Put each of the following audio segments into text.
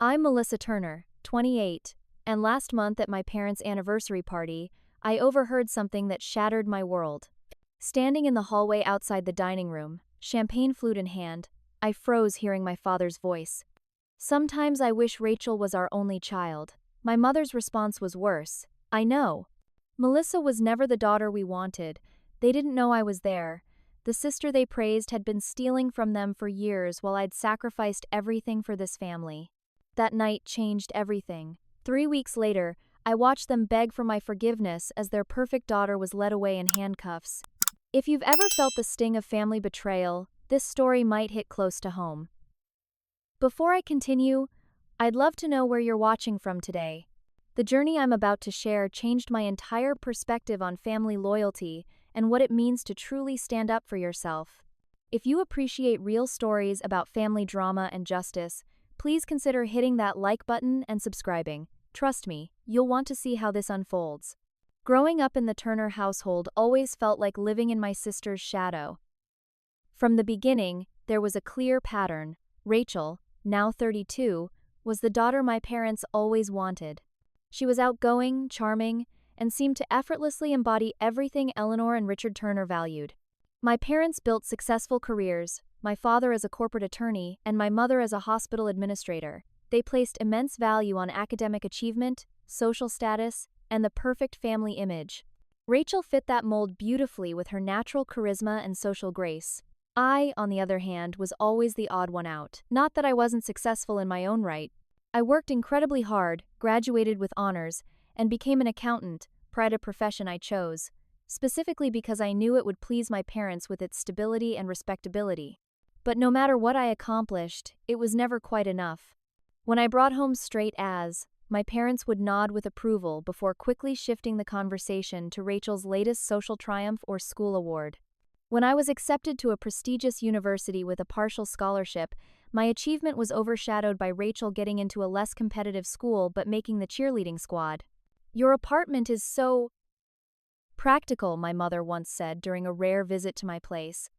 I'm Melissa Turner, 28, and last month at my parents' anniversary party, I overheard something that shattered my world. Standing in the hallway outside the dining room, champagne flute in hand, I froze hearing my father's voice. Sometimes I wish Rachel was our only child. My mother's response was worse. I know. Melissa was never the daughter we wanted. They didn't know I was there. The sister they praised had been stealing from them for years while I'd sacrificed everything for this family. That night changed everything. 3 weeks later, I watched them beg for my forgiveness as their perfect daughter was led away in handcuffs. If you've ever felt the sting of family betrayal, this story might hit close to home. Before I continue, I'd love to know where you're watching from today. The journey I'm about to share changed my entire perspective on family loyalty and what it means to truly stand up for yourself. If you appreciate real stories about family drama and justice, please consider hitting that like button and subscribing. Trust me, you'll want to see how this unfolds. Growing up in the Turner household always felt like living in my sister's shadow. From the beginning, there was a clear pattern. Rachel, now 32, was the daughter my parents always wanted. She was outgoing, charming, and seemed to effortlessly embody everything Eleanor and Richard Turner valued. My parents built successful careers, my father as a corporate attorney and my mother as a hospital administrator. They placed immense value on academic achievement, social status, and the perfect family image. Rachel fit that mold beautifully with her natural charisma and social grace. I, on the other hand, was always the odd one out. Not that I wasn't successful in my own right. I worked incredibly hard, graduated with honors, and became an accountant, a profession I chose, specifically because I knew it would please my parents with its stability and respectability. But no matter what I accomplished, it was never quite enough. When I brought home straight A's, my parents would nod with approval before quickly shifting the conversation to Rachel's latest social triumph or school award. When I was accepted to a prestigious university with a partial scholarship, my achievement was overshadowed by Rachel getting into a less competitive school but making the cheerleading squad. "Your apartment is so practical," my mother once said during a rare visit to my place.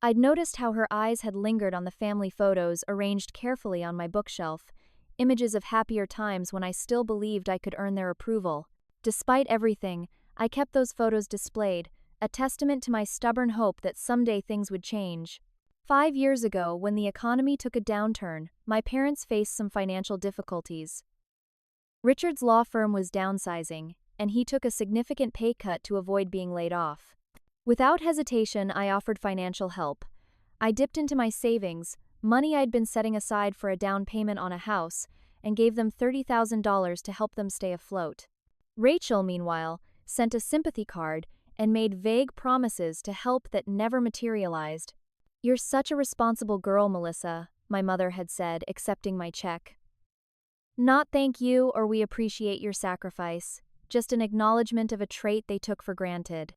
I'd noticed how her eyes had lingered on the family photos arranged carefully on my bookshelf, images of happier times when I still believed I could earn their approval. Despite everything, I kept those photos displayed, a testament to my stubborn hope that someday things would change. 5 years ago, when the economy took a downturn, my parents faced some financial difficulties. Richard's law firm was downsizing, and he took a significant pay cut to avoid being laid off. Without hesitation, I offered financial help. I dipped into my savings, money I'd been setting aside for a down payment on a house, and gave them $30,000 to help them stay afloat. Rachel, meanwhile, sent a sympathy card and made vague promises to help that never materialized. "You're such a responsible girl, Melissa," my mother had said, accepting my check. "Not thank you or we appreciate your sacrifice, just an acknowledgement of a trait they took for granted."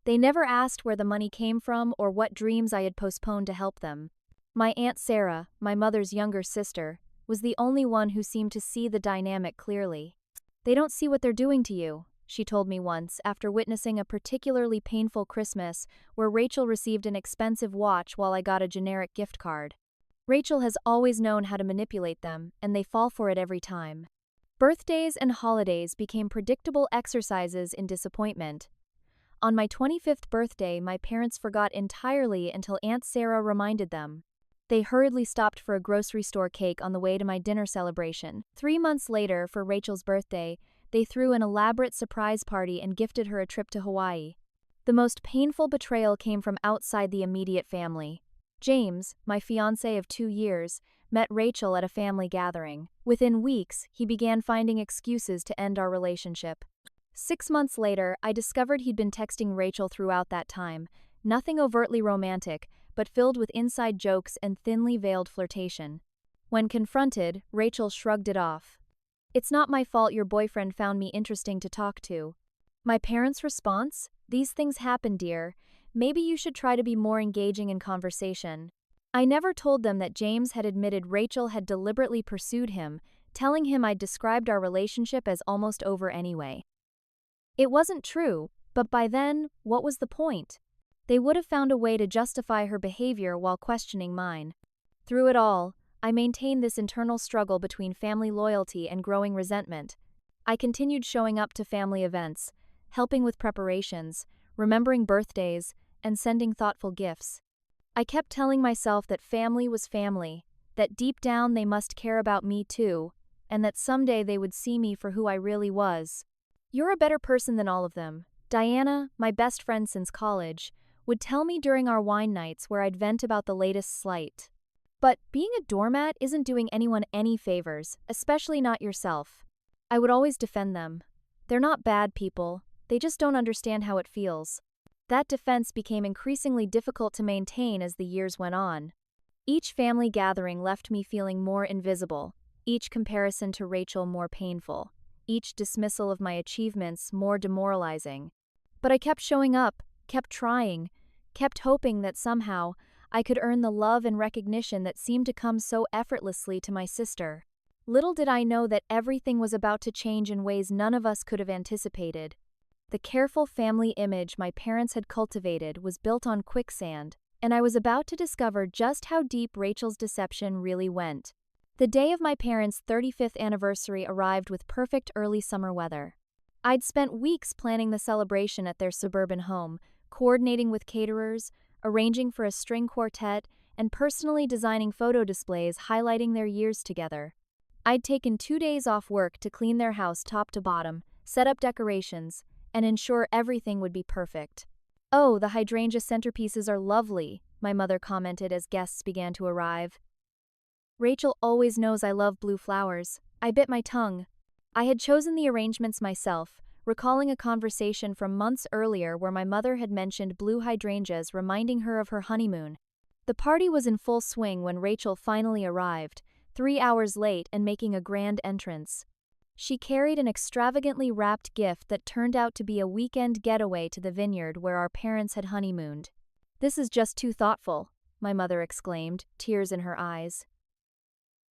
They never asked where the money came from or what dreams I had postponed to help them. My Aunt Sarah, my mother's younger sister, was the only one who seemed to see the dynamic clearly. "They don't see what they're doing to you," she told me once after witnessing a particularly painful Christmas where Rachel received an expensive watch while I got a generic gift card. Rachel has always known how to manipulate them, and they fall for it every time. Birthdays and holidays became predictable exercises in disappointment. On my 25th birthday, my parents forgot entirely until Aunt Sarah reminded them. They hurriedly stopped for a grocery store cake on the way to my dinner celebration. 3 months later, for Rachel's birthday, they threw an elaborate surprise party and gifted her a trip to Hawaii. The most painful betrayal came from outside the immediate family. James, my fiancé of 2 years, met Rachel at a family gathering. Within weeks, he began finding excuses to end our relationship. 6 months later, I discovered he'd been texting Rachel throughout that time, nothing overtly romantic, but filled with inside jokes and thinly veiled flirtation. When confronted, Rachel shrugged it off. "It's not my fault your boyfriend found me interesting to talk to." My parents' response? "These things happen, dear. Maybe you should try to be more engaging in conversation." I never told them that James had admitted Rachel had deliberately pursued him, telling him I'd described our relationship as almost over anyway. It wasn't true, but by then, what was the point? They would have found a way to justify her behavior while questioning mine. Through it all, I maintained this internal struggle between family loyalty and growing resentment. I continued showing up to family events, helping with preparations, remembering birthdays, and sending thoughtful gifts. I kept telling myself that family was family, that deep down they must care about me too, and that someday they would see me for who I really was. "You're a better person than all of them," Diana, my best friend since college, would tell me during our wine nights where I'd vent about the latest slight. But being a doormat isn't doing anyone any favors, especially not yourself. I would always defend them. "They're not bad people, they just don't understand how it feels." That defense became increasingly difficult to maintain as the years went on. Each family gathering left me feeling more invisible, each comparison to Rachel more painful, each dismissal of my achievements more demoralizing. But I kept showing up, kept trying, kept hoping that somehow I could earn the love and recognition that seemed to come so effortlessly to my sister. Little did I know that everything was about to change in ways none of us could have anticipated. The careful family image my parents had cultivated was built on quicksand, and I was about to discover just how deep Rachel's deception really went. The day of my parents' 35th anniversary arrived with perfect early summer weather. I'd spent weeks planning the celebration at their suburban home, coordinating with caterers, arranging for a string quartet, and personally designing photo displays highlighting their years together. I'd taken 2 days off work to clean their house top to bottom, set up decorations, and ensure everything would be perfect. "Oh, the hydrangea centerpieces are lovely," my mother commented as guests began to arrive. "Rachel always knows I love blue flowers." I bit my tongue. I had chosen the arrangements myself, recalling a conversation from months earlier where my mother had mentioned blue hydrangeas reminding her of her honeymoon. The party was in full swing when Rachel finally arrived, 3 hours late and making a grand entrance. She carried an extravagantly wrapped gift that turned out to be a weekend getaway to the vineyard where our parents had honeymooned. "This is just too thoughtful," my mother exclaimed, tears in her eyes.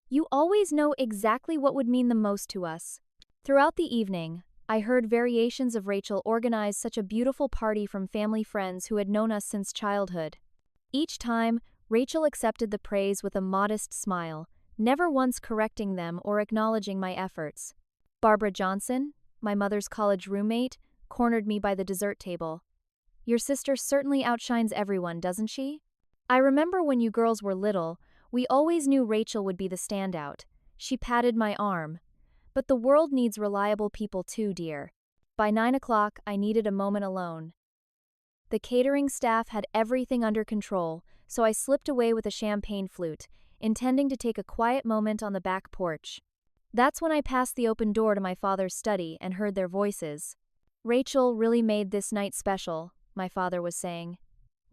"You always know exactly what would mean the most to us." Throughout the evening, I heard variations of Rachel organize such a beautiful party from family friends who had known us since childhood. Each time, Rachel accepted the praise with a modest smile, never once correcting them or acknowledging my efforts. Barbara Johnson, my mother's college roommate, cornered me by the dessert table. "Your sister certainly outshines everyone, doesn't she? I remember when you girls were little, we always knew Rachel would be the standout." She patted my arm. "But the world needs reliable people too, dear." By 9 o'clock, I needed a moment alone. The catering staff had everything under control, so I slipped away with a champagne flute, intending to take a quiet moment on the back porch. That's when I passed the open door to my father's study and heard their voices. "Rachel really made this night special," my father was saying.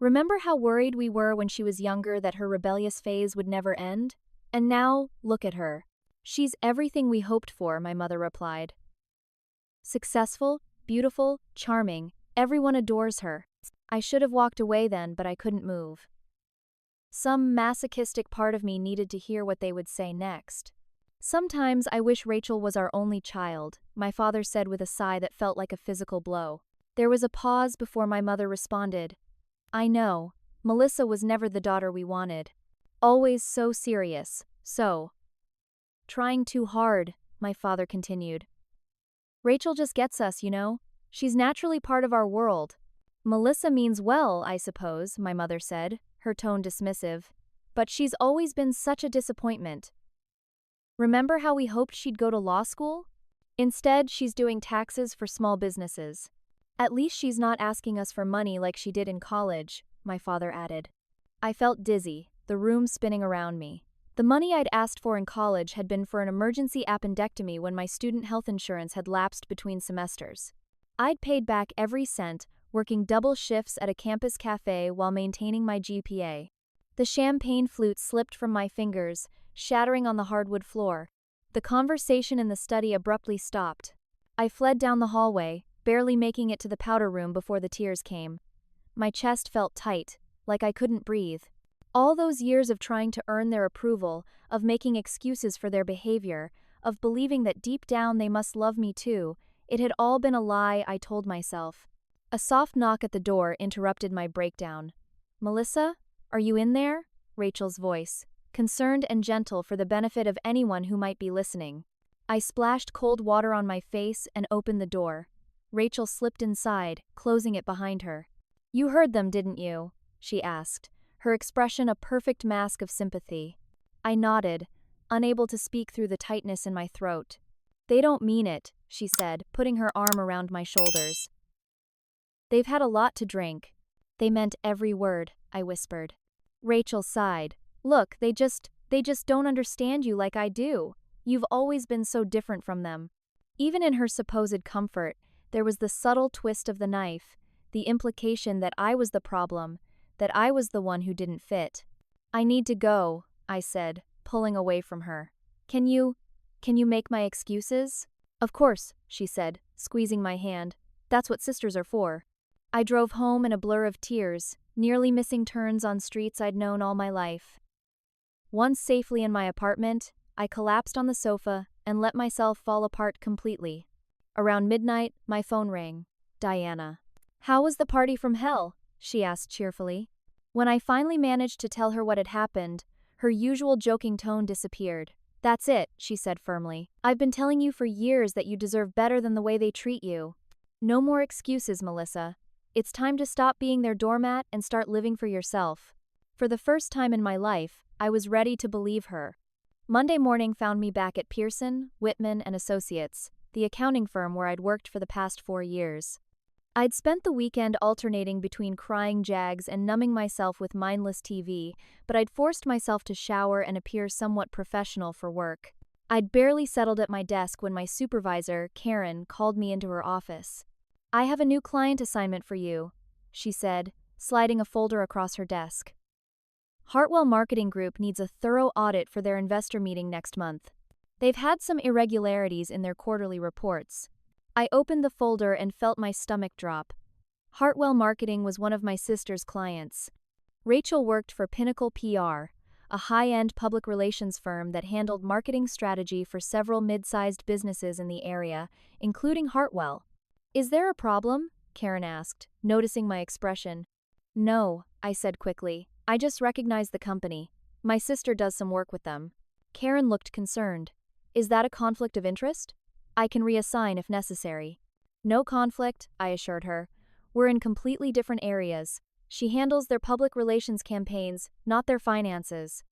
"Remember how worried we were when she was younger that her rebellious phase would never end? And now, look at her. She's everything we hoped for," my mother replied. "Successful, beautiful, charming, everyone adores her." I should have walked away then, but I couldn't move. Some masochistic part of me needed to hear what they would say next. "Sometimes I wish Rachel was our only child," my father said with a sigh that felt like a physical blow. There was a pause before my mother responded. "I know, Melissa was never the daughter we wanted. Always so serious, so trying too hard," my father continued. "Rachel just gets us, you know. She's naturally part of our world." "Melissa means well, I suppose," my mother said, her tone dismissive. "But she's always been such a disappointment. Remember how we hoped she'd go to law school? Instead, she's doing taxes for small businesses. At least she's not asking us for money like she did in college," my father added. I felt dizzy, the room spinning around me. The money I'd asked for in college had been for an emergency appendectomy when my student health insurance had lapsed between semesters. I'd paid back every cent, working double shifts at a campus cafe while maintaining my GPA. The champagne flute slipped from my fingers, shattering on the hardwood floor. The conversation in the study abruptly stopped. I fled down the hallway, barely making it to the powder room before the tears came. My chest felt tight, like I couldn't breathe. All those years of trying to earn their approval, of making excuses for their behavior, of believing that deep down they must love me too, it had all been a lie I told myself. A soft knock at the door interrupted my breakdown. "Melissa? Are you in there?" Rachel's voice. concerned and gentle for the benefit of anyone who might be listening. I splashed cold water on my face and opened the door. Rachel slipped inside, closing it behind her. "You heard them, didn't you?" she asked, her expression a perfect mask of sympathy. I nodded, unable to speak through the tightness in my throat. "They don't mean it," she said, putting her arm around my shoulders. "They've had a lot to drink." "They meant every word," I whispered. Rachel sighed. "Look, they just don't understand you like I do. You've always been so different from them." Even in her supposed comfort, there was the subtle twist of the knife, the implication that I was the problem, that I was the one who didn't fit. "I need to go," I said, pulling away from her. Can you make my excuses?" "Of course," she said, squeezing my hand. "That's what sisters are for." I drove home in a blur of tears, nearly missing turns on streets I'd known all my life. Once safely in my apartment, I collapsed on the sofa and let myself fall apart completely. Around midnight, my phone rang. Diana. "How was the party from hell?" she asked cheerfully. When I finally managed to tell her what had happened, her usual joking tone disappeared. "That's it," she said firmly. "I've been telling you for years that you deserve better than the way they treat you. No more excuses, Melissa. It's time to stop being their doormat and start living for yourself." For the first time in my life, I was ready to believe her. Monday morning found me back at Pearson, Whitman and Associates, the accounting firm where I'd worked for the past 4 years. I'd spent the weekend alternating between crying jags and numbing myself with mindless TV, but I'd forced myself to shower and appear somewhat professional for work. I'd barely settled at my desk when my supervisor, Karen, called me into her office. "I have a new client assignment for you," she said, sliding a folder across her desk. "Hartwell Marketing Group needs a thorough audit for their investor meeting next month. They've had some irregularities in their quarterly reports." I opened the folder and felt my stomach drop. Hartwell Marketing was one of my sister's clients. Rachel worked for Pinnacle PR, a high-end public relations firm that handled marketing strategy for several mid-sized businesses in the area, including Hartwell. "Is there a problem?" Karen asked, noticing my expression. "No," I said quickly. "I just recognized the company. My sister does some work with them." Karen looked concerned. "Is that a conflict of interest? I can reassign if necessary." "No conflict," I assured her. "We're in completely different areas. She handles their public relations campaigns, not their finances."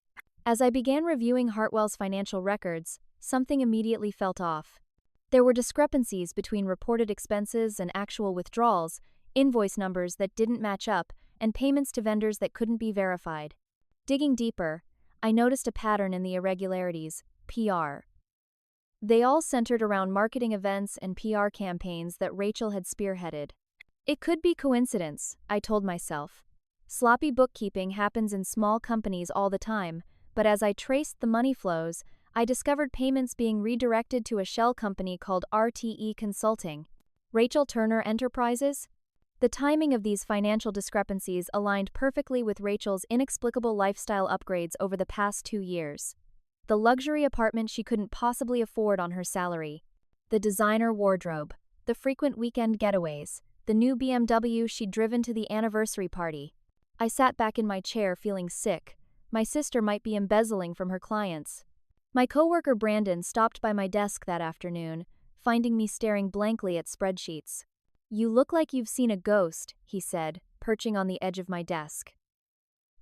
As I began reviewing Hartwell's financial records, something immediately felt off. There were discrepancies between reported expenses and actual withdrawals, invoice numbers that didn't match up, and payments to vendors that couldn't be verified. Digging deeper, I noticed a pattern in the irregularities: PR. They all centered around marketing events and PR campaigns that Rachel had spearheaded. It could be coincidence, I told myself. Sloppy bookkeeping happens in small companies all the time, but as I traced the money flows, I discovered payments being redirected to a shell company called RTE Consulting. Rachel Turner Enterprises? The timing of these financial discrepancies aligned perfectly with Rachel's inexplicable lifestyle upgrades over the past 2 years. The luxury apartment she couldn't possibly afford on her salary, the designer wardrobe, the frequent weekend getaways, the new BMW she'd driven to the anniversary party. I sat back in my chair feeling sick. My sister might be embezzling from her clients. My coworker Brandon stopped by my desk that afternoon, finding me staring blankly at spreadsheets. "You look like you've seen a ghost," he said, perching on the edge of my desk.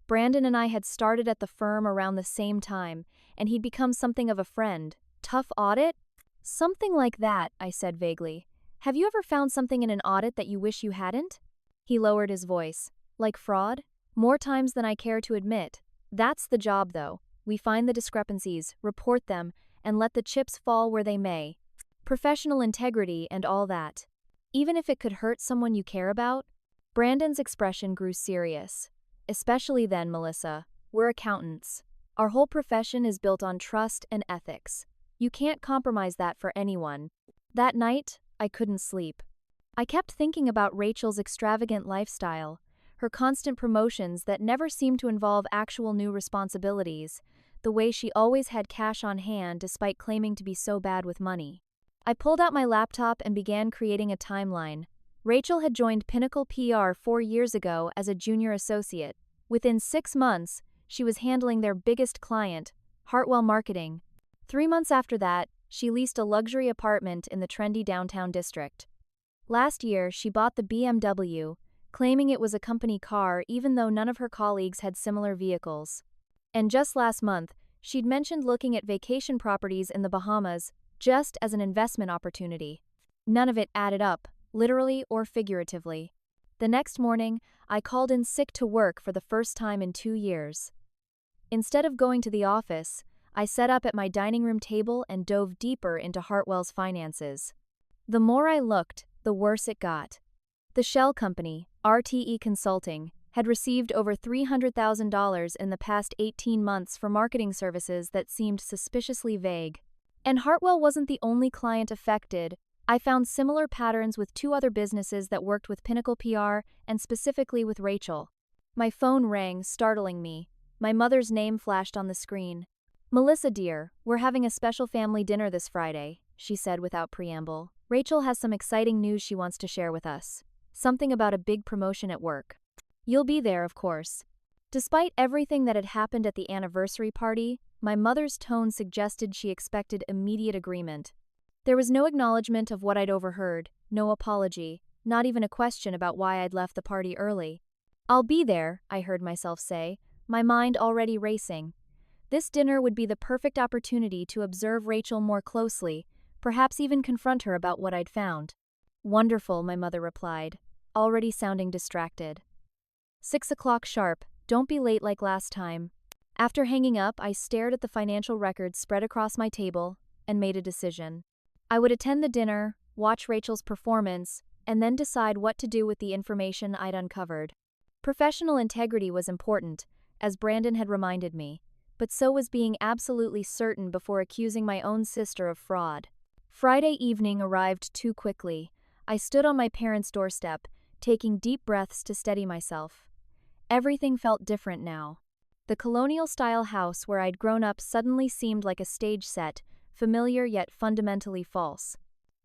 Brandon and I had started at the firm around the same time, and he'd become something of a friend. "Tough audit?" "Something like that," I said vaguely. "Have you ever found something in an audit that you wish you hadn't?" He lowered his voice. "Like fraud?" "More times than I care to admit. That's the job, though. We find the discrepancies, report them, and let the chips fall where they may. Professional integrity and all that. Even if it could hurt someone you care about." Brandon's expression grew serious. "Especially then, Melissa. We're accountants. Our whole profession is built on trust and ethics. You can't compromise that for anyone." That night, I couldn't sleep. I kept thinking about Rachel's extravagant lifestyle, her constant promotions that never seemed to involve actual new responsibilities, the way she always had cash on hand despite claiming to be so bad with money. I pulled out my laptop and began creating a timeline. Rachel had joined Pinnacle PR 4 years ago as a junior associate. Within 6 months, she was handling their biggest client, Hartwell Marketing. 3 months after that, she leased a luxury apartment in the trendy downtown district. Last year, she bought the BMW, claiming it was a company car even though none of her colleagues had similar vehicles. And just last month, she'd mentioned looking at vacation properties in the Bahamas just as an investment opportunity. None of it added up, literally or figuratively. The next morning, I called in sick to work for the first time in 2 years. Instead of going to the office, I sat up at my dining room table and dove deeper into Hartwell's finances. The more I looked, the worse it got. The shell company, RTE Consulting, had received over $300,000 in the past 18 months for marketing services that seemed suspiciously vague. And Hartwell wasn't the only client affected. I found similar patterns with 2 other businesses that worked with Pinnacle PR and specifically with Rachel. My phone rang, startling me. My mother's name flashed on the screen. "Melissa, dear, we're having a special family dinner this Friday," she said without preamble. "Rachel has some exciting news she wants to share with us. Something about a big promotion at work. You'll be there, of course." Despite everything that had happened at the anniversary party, my mother's tone suggested she expected immediate agreement. There was no acknowledgement of what I'd overheard, no apology, not even a question about why I'd left the party early. "I'll be there," I heard myself say, my mind already racing. This dinner would be the perfect opportunity to observe Rachel more closely, perhaps even confront her about what I'd found. "Wonderful," my mother replied, already sounding distracted. 6 o'clock sharp, don't be late like last time. After hanging up, I stared at the financial records spread across my table and made a decision. I would attend the dinner, watch Rachel's performance, and then decide what to do with the information I'd uncovered. Professional integrity was important, as Brandon had reminded me, but so was being absolutely certain before accusing my own sister of fraud. Friday evening arrived too quickly. I stood on my parents' doorstep, taking deep breaths to steady myself. Everything felt different now. The colonial-style house where I'd grown up suddenly seemed like a stage set, familiar yet fundamentally false.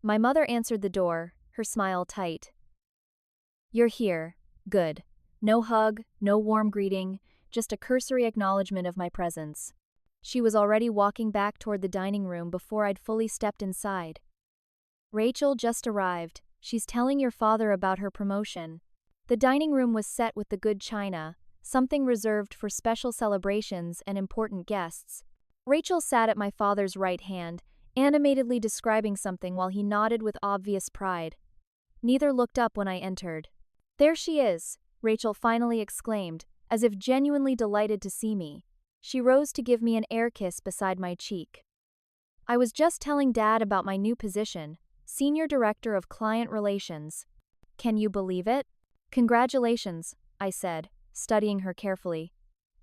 My mother answered the door, her smile tight. "You're here. Good." No hug, no warm greeting, just a cursory acknowledgement of my presence. She was already walking back toward the dining room before I'd fully stepped inside. "Rachel just arrived. She's telling your father about her promotion." The dining room was set with the good china, something reserved for special celebrations and important guests. Rachel sat at my father's right hand, animatedly describing something while he nodded with obvious pride. Neither looked up when I entered. "There she is," Rachel finally exclaimed, as if genuinely delighted to see me. She rose to give me an air kiss beside my cheek. "I was just telling Dad about my new position, Senior Director of Client Relations. Can you believe it?" "Congratulations," I said, studying her carefully.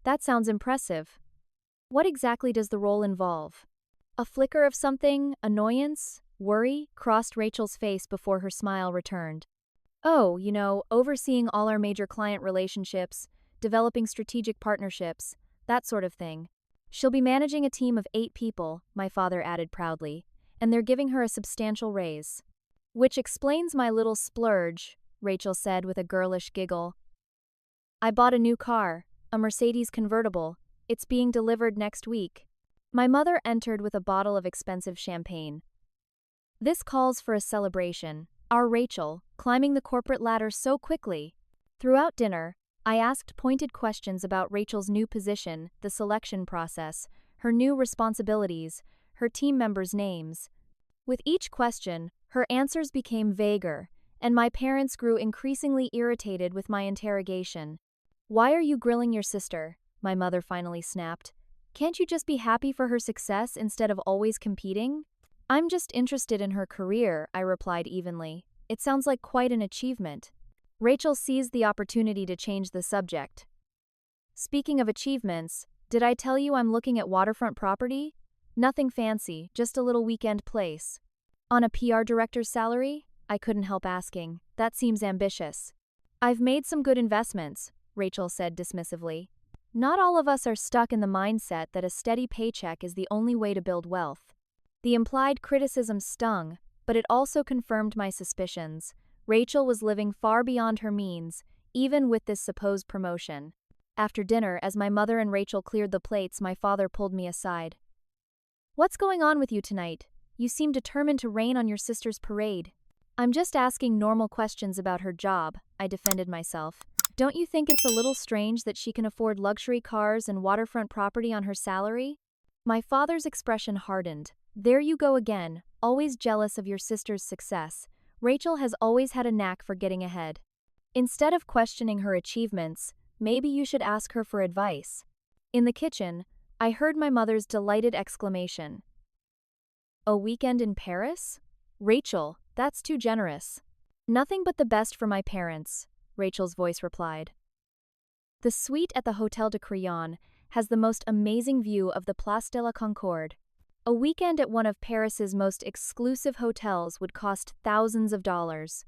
"That sounds impressive. What exactly does the role involve?" A flicker of something, annoyance, worry, crossed Rachel's face before her smile returned. "Oh, overseeing all our major client relationships, developing strategic partnerships, that sort of thing. She'll be managing a team of 8 people," my father added proudly, "and they're giving her a substantial raise." "Which explains my little splurge," Rachel said with a girlish giggle. "I bought a new car, a Mercedes convertible. It's being delivered next week." My mother entered with a bottle of expensive champagne. "This calls for a celebration. Our Rachel, climbing the corporate ladder so quickly." Throughout dinner, I asked pointed questions about Rachel's new position, the selection process, her new responsibilities, her team members' names. With each question, her answers became vaguer, and my parents grew increasingly irritated with my interrogation. "Why are you grilling your sister?" my mother finally snapped. "Can't you just be happy for her success instead of always competing?" "I'm just interested in her career," I replied evenly. "It sounds like quite an achievement." Rachel seized the opportunity to change the subject. "Speaking of achievements, did I tell you I'm looking at waterfront property? Nothing fancy, just a little weekend place." "On a PR director's salary?" I couldn't help asking. "That seems ambitious." "I've made some good investments," Rachel said dismissively. "Not all of us are stuck in the mindset that a steady paycheck is the only way to build wealth." The implied criticism stung, but it also confirmed my suspicions. Rachel was living far beyond her means, even with this supposed promotion. After dinner, as my mother and Rachel cleared the plates, my father pulled me aside. "What's going on with you tonight? You seem determined to rain on your sister's parade." "I'm just asking normal questions about her job," I defended myself. "Don't you think it's a little strange that she can afford luxury cars and waterfront property on her salary?" My father's expression hardened. "There you go again, always jealous of your sister's success. Rachel has always had a knack for getting ahead. Instead of questioning her achievements, maybe you should ask her for advice." In the kitchen, I heard my mother's delighted exclamation. "A weekend in Paris? Rachel, that's too generous." "Nothing but the best for my parents," Rachel's voice replied. The suite at the Hotel de Crillon has the most amazing view of the Place de la Concorde. A weekend at one of Paris's most exclusive hotels would cost thousands of dollars.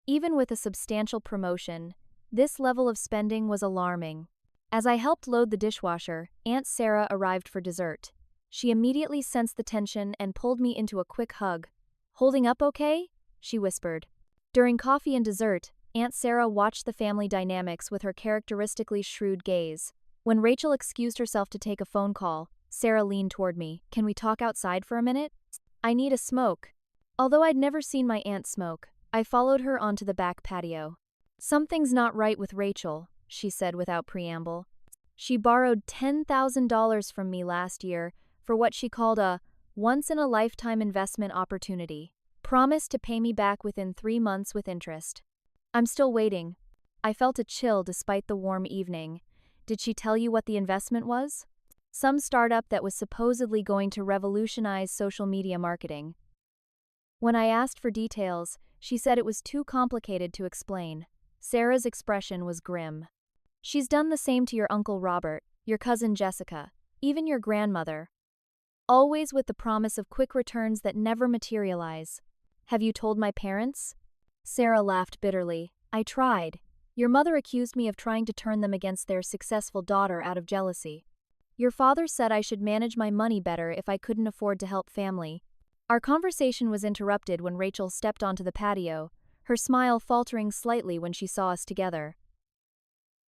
Even with a substantial promotion, this level of spending was alarming. As I helped load the dishwasher, Aunt Sarah arrived for dessert. She immediately sensed the tension and pulled me into a quick hug. "Holding up okay?" she whispered. During coffee and dessert, Aunt Sarah watched the family dynamics with her characteristically shrewd gaze. When Rachel excused herself to take a phone call, Sarah leaned toward me. "Can we talk outside for a minute? I need a smoke." Although I'd never seen my aunt smoke, I followed her onto the back patio. "Something's not right with Rachel," she said without preamble. "She borrowed $10,000 from me last year for what she called a once-in-a-lifetime investment opportunity. Promised to pay me back within 3 months with interest. I'm still waiting." I felt a chill despite the warm evening. "Did she tell you what the investment was?" "Some startup that was supposedly going to revolutionize social media marketing." When I asked for details, she said it was too complicated to explain. Sarah's expression was grim. "She's done the same to your Uncle Robert, your cousin Jessica, even your grandmother. Always with the promise of quick returns that never materialize." "Have you told my parents?" Sarah laughed bitterly. "I tried. Your mother accused me of trying to turn them against their successful daughter out of jealousy. Your father said I should manage my money better if I couldn't afford to help family." Our conversation was interrupted when Rachel stepped onto the patio, her smile faltering slightly when she saw us together.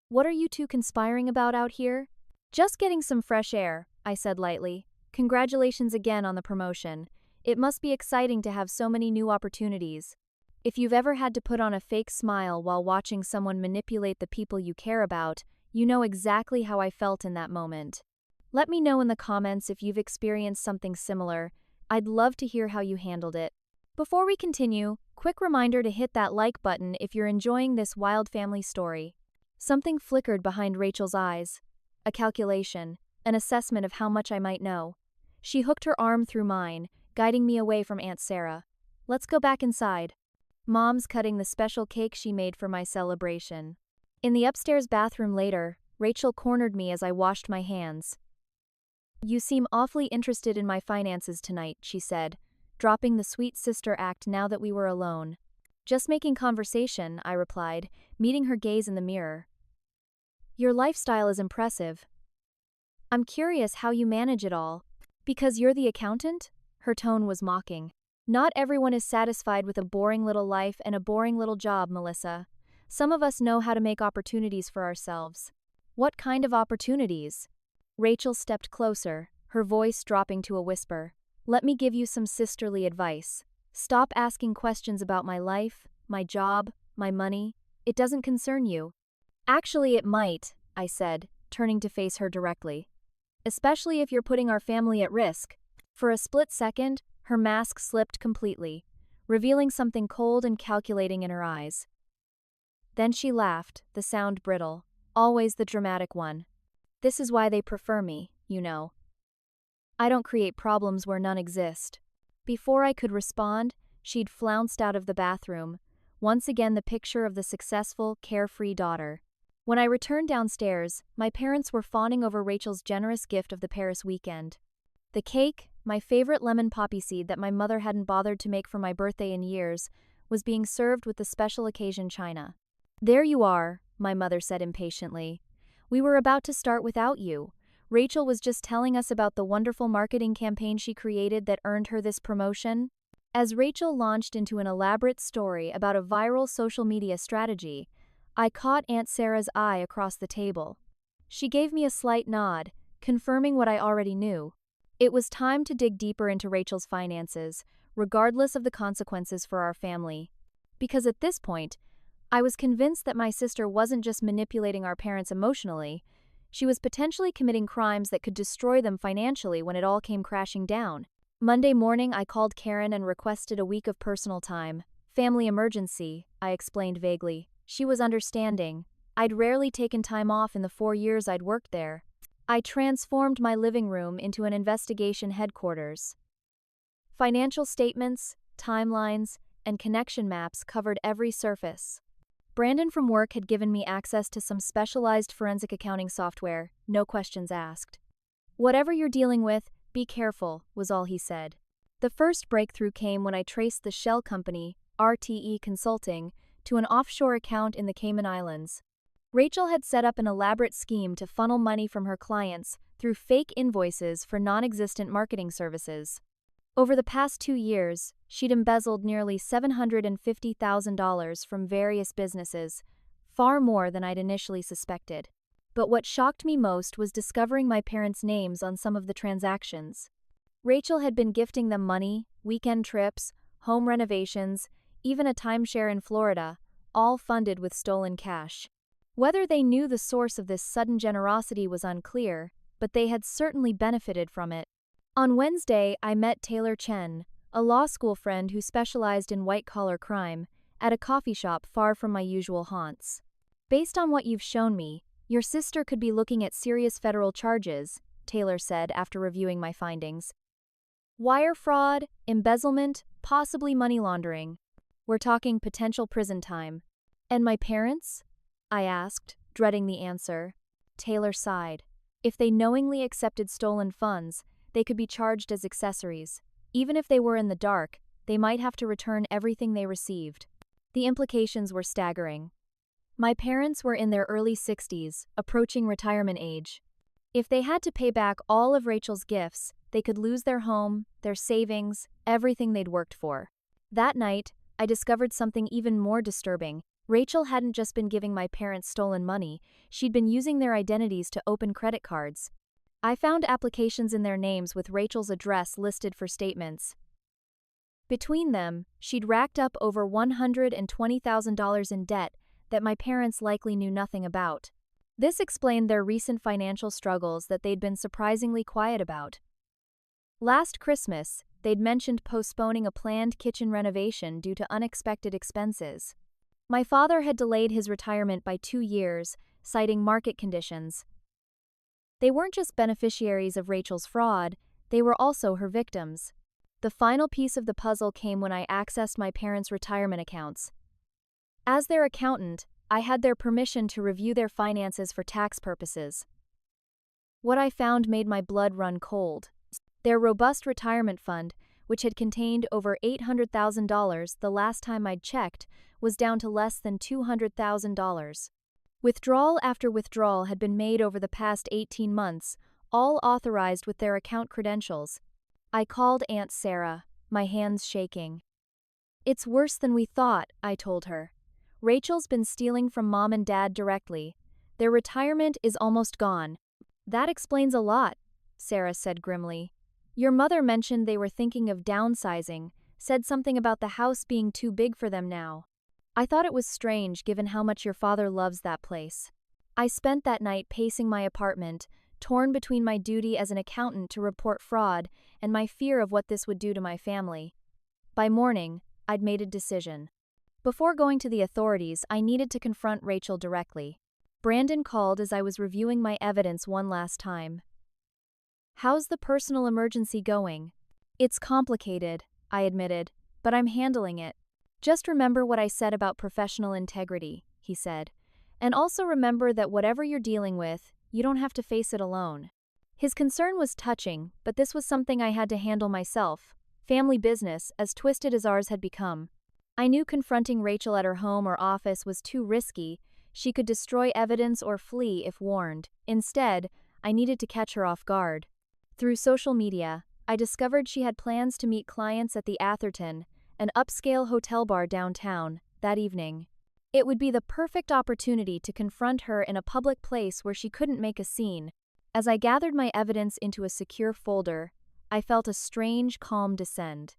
"What are you two conspiring about out here?" "Just getting some fresh air," I said lightly. "Congratulations again on the promotion. It must be exciting to have so many new opportunities. If you've ever had to put on a fake smile while watching someone manipulate the people you care about, you know exactly how I felt in that moment. Let me know in the comments if you've experienced something similar. I'd love to hear how you handled it." Before we continue, quick reminder to hit that like button if you're enjoying this wild family story. Something flickered behind Rachel's eyes. A calculation, an assessment of how much I might know. She hooked her arm through mine, guiding me away from Aunt Sarah. "Let's go back inside. Mom's cutting the special cake she made for my celebration." In the upstairs bathroom later, Rachel cornered me as I washed my hands. "You seem awfully interested in my finances tonight," she said, dropping the sweet sister act now that we were alone. "Just making conversation," I replied, meeting her gaze in the mirror. "Your lifestyle is impressive. I'm curious how you manage it all." "Because you're the accountant?" Her tone was mocking. "Not everyone is satisfied with a boring little life and a boring little job, Melissa. Some of us know how to make opportunities for ourselves." "What kind of opportunities?" Rachel stepped closer, her voice dropping to a whisper. "Let me give you some sisterly advice. Stop asking questions about my life, my job, my money. It doesn't concern you." "Actually, it might," I said, turning to face her directly. "Especially if you're putting our family at risk." For a split second, her mask slipped completely, revealing something cold and calculating in her eyes. Then she laughed, the sound brittle, always the dramatic one. "This is why they prefer me, you know. I don't create problems where none exist." Before I could respond, she'd flounced out of the bathroom, once again the picture of the successful, carefree daughter. When I returned downstairs, my parents were fawning over Rachel's generous gift of the Paris weekend. The cake, my favorite lemon poppy seed that my mother hadn't bothered to make for my birthday in years, was being served with the special occasion china. "There you are," my mother said impatiently. "We were about to start without you. Rachel was just telling us about the wonderful marketing campaign she created that earned her this promotion." As Rachel launched into an elaborate story about a viral social media strategy, I caught Aunt Sarah's eye across the table. She gave me a slight nod, confirming what I already knew. It was time to dig deeper into Rachel's finances, regardless of the consequences for our family. Because at this point, I was convinced that my sister wasn't just manipulating our parents emotionally, she was potentially committing crimes that could destroy them financially when it all came crashing down. Monday morning, I called Karen and requested a week of personal time. Family emergency, I explained vaguely. She was understanding. I'd rarely taken time off in the 4 years I'd worked there. I transformed my living room into an investigation headquarters. Financial statements, timelines, and connection maps covered every surface. Brandon from work had given me access to some specialized forensic accounting software, no questions asked. "Whatever you're dealing with, be careful," was all he said. The first breakthrough came when I traced the shell company, RTE Consulting, to an offshore account in the Cayman Islands. Rachel had set up an elaborate scheme to funnel money from her clients through fake invoices for non-existent marketing services. Over the past 2 years, she'd embezzled nearly $750,000 from various businesses, far more than I'd initially suspected. But what shocked me most was discovering my parents' names on some of the transactions. Rachel had been gifting them money, weekend trips, home renovations, even a timeshare in Florida, all funded with stolen cash. Whether they knew the source of this sudden generosity was unclear, but they had certainly benefited from it. On Wednesday, I met Taylor Chen, a law school friend who specialized in white-collar crime, at a coffee shop far from my usual haunts. "Based on what you've shown me, your sister could be looking at serious federal charges," Taylor said after reviewing my findings. "Wire fraud, embezzlement, possibly money laundering. We're talking potential prison time." "And my parents?" I asked, dreading the answer. Taylor sighed. "If they knowingly accepted stolen funds, they could be charged as accessories. Even if they were in the dark, they might have to return everything they received." The implications were staggering. My parents were in their early 60s, approaching retirement age. If they had to pay back all of Rachel's gifts, they could lose their home, their savings, everything they'd worked for. That night, I discovered something even more disturbing. Rachel hadn't just been giving my parents stolen money, she'd been using their identities to open credit cards. I found applications in their names with Rachel's address listed for statements. Between them, she'd racked up over $120,000 in debt that my parents likely knew nothing about. This explained their recent financial struggles that they'd been surprisingly quiet about. Last Christmas, they'd mentioned postponing a planned kitchen renovation due to unexpected expenses. My father had delayed his retirement by 2 years, citing market conditions. They weren't just beneficiaries of Rachel's fraud, they were also her victims. The final piece of the puzzle came when I accessed my parents' retirement accounts. As their accountant, I had their permission to review their finances for tax purposes. What I found made my blood run cold. Their robust retirement fund, which had contained over $800,000 the last time I'd checked, was down to less than $200,000. Withdrawal after withdrawal had been made over the past 18 months, all authorized with their account credentials. I called Aunt Sarah, my hands shaking. "It's worse than we thought," I told her. "Rachel's been stealing from Mom and Dad directly. Their retirement is almost gone." "That explains a lot," Sarah said grimly. "Your mother mentioned they were thinking of downsizing, said something about the house being too big for them now. I thought it was strange given how much your father loves that place." I spent that night pacing my apartment, torn between my duty as an accountant to report fraud and my fear of what this would do to my family. By morning, I'd made a decision. Before going to the authorities, I needed to confront Rachel directly. Brandon called as I was reviewing my evidence one last time. "How's the personal emergency going?" "It's complicated," I admitted, "but I'm handling it." "Just remember what I said about professional integrity," he said. "And also remember that whatever you're dealing with, you don't have to face it alone." His concern was touching, but this was something I had to handle myself. Family business, as twisted as ours had become. I knew confronting Rachel at her home or office was too risky. She could destroy evidence or flee if warned. Instead, I needed to catch her off guard. Through social media, I discovered she had plans to meet clients at the Atherton, an upscale hotel bar downtown, that evening. It would be the perfect opportunity to confront her in a public place where she couldn't make a scene. As I gathered my evidence into a secure folder, I felt a strange calm descend.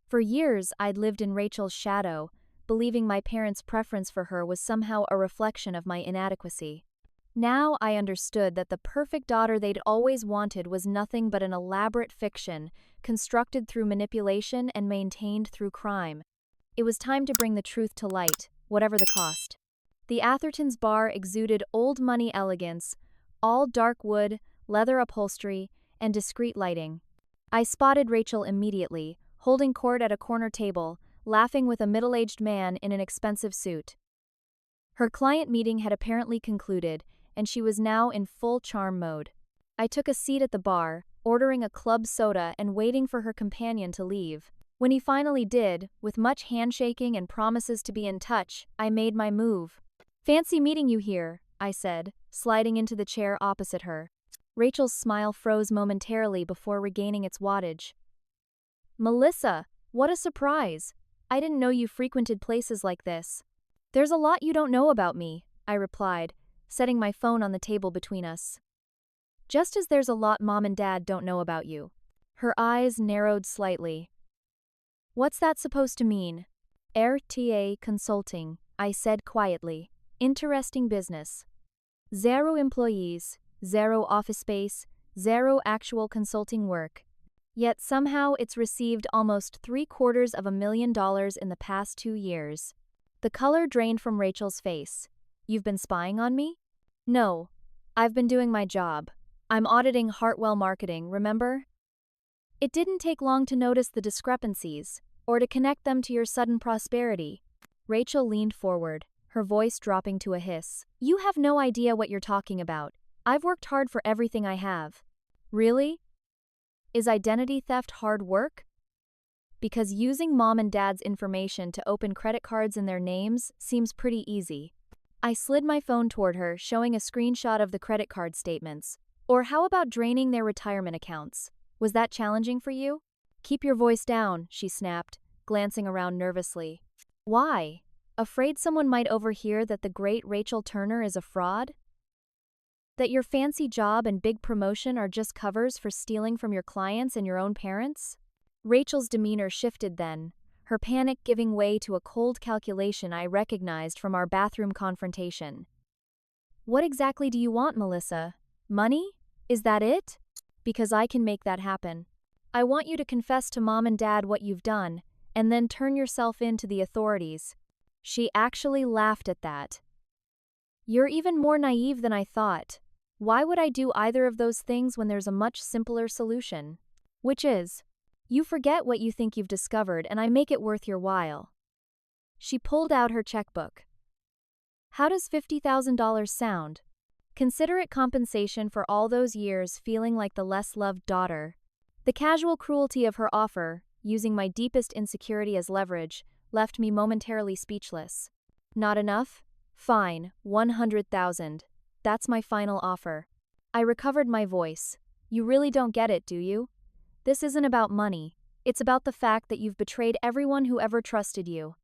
For years, I'd lived in Rachel's shadow, believing my parents' preference for her was somehow a reflection of my inadequacy. Now I understood that the perfect daughter they'd always wanted was nothing but an elaborate fiction, constructed through manipulation and maintained through crime. It was time to bring the truth to light, whatever the cost. The Atherton's bar exuded old money elegance, all dark wood, leather upholstery, and discreet lighting. I spotted Rachel immediately, holding court at a corner table, laughing with a middle-aged man in an expensive suit. Her client meeting had apparently concluded, and she was now in full charm mode. I took a seat at the bar, ordering a club soda and waiting for her companion to leave. When he finally did, with much handshaking and promises to be in touch, I made my move. "Fancy meeting you here," I said, sliding into the chair opposite her. Rachel's smile froze momentarily before regaining its wattage. "Melissa, what a surprise! I didn't know you frequented places like this." "There's a lot you don't know about me," I replied, setting my phone on the table between us. "Just as there's a lot Mom and Dad don't know about you." Her eyes narrowed slightly. "What's that supposed to mean?" "RTA Consulting," I said quietly. "Interesting business. 0 employees, 0 office space, 0 actual consulting work. Yet somehow it's received almost $750,000 in the past 2 years." The color drained from Rachel's face. "You've been spying on me?" "No. I've been doing my job. I'm auditing Hartwell Marketing, remember?" It didn't take long to notice the discrepancies, or to connect them to your sudden prosperity. Rachel leaned forward, her voice dropping to a hiss. "You have no idea what you're talking about. I've worked hard for everything I have." "Really? Is identity theft hard work?" "Because using Mom and Dad's information to open credit cards in their names seems pretty easy." I slid my phone toward her, showing a screenshot of the credit card statements. "Or how about draining their retirement accounts? Was that challenging for you?" "Keep your voice down," she snapped, glancing around nervously. "Why? Afraid someone might overhear that the great Rachel Turner is a fraud? That your fancy job and big promotion are just covers for stealing from your clients and your own parents?" Rachel's demeanor shifted then, her panic giving way to a cold calculation I recognized from our bathroom confrontation. "What exactly do you want, Melissa? Money? Is that it? Because I can make that happen. I want you to confess to Mom and Dad what you've done, and then turn yourself in to the authorities." She actually laughed at that. "You're even more naive than I thought. Why would I do either of those things when there's a much simpler solution? Which is, you forget what you think you've discovered and I make it worth your while." She pulled out her checkbook. "How does $50,000 sound? Consider it compensation for all those years feeling like the less-loved daughter." The casual cruelty of her offer, using my deepest insecurity as leverage, left me momentarily speechless. "Not enough? Fine, 100,000. That's my final offer." I recovered my voice. "You really don't get it, do you? This isn't about money. It's about the fact that you've betrayed everyone who ever trusted you.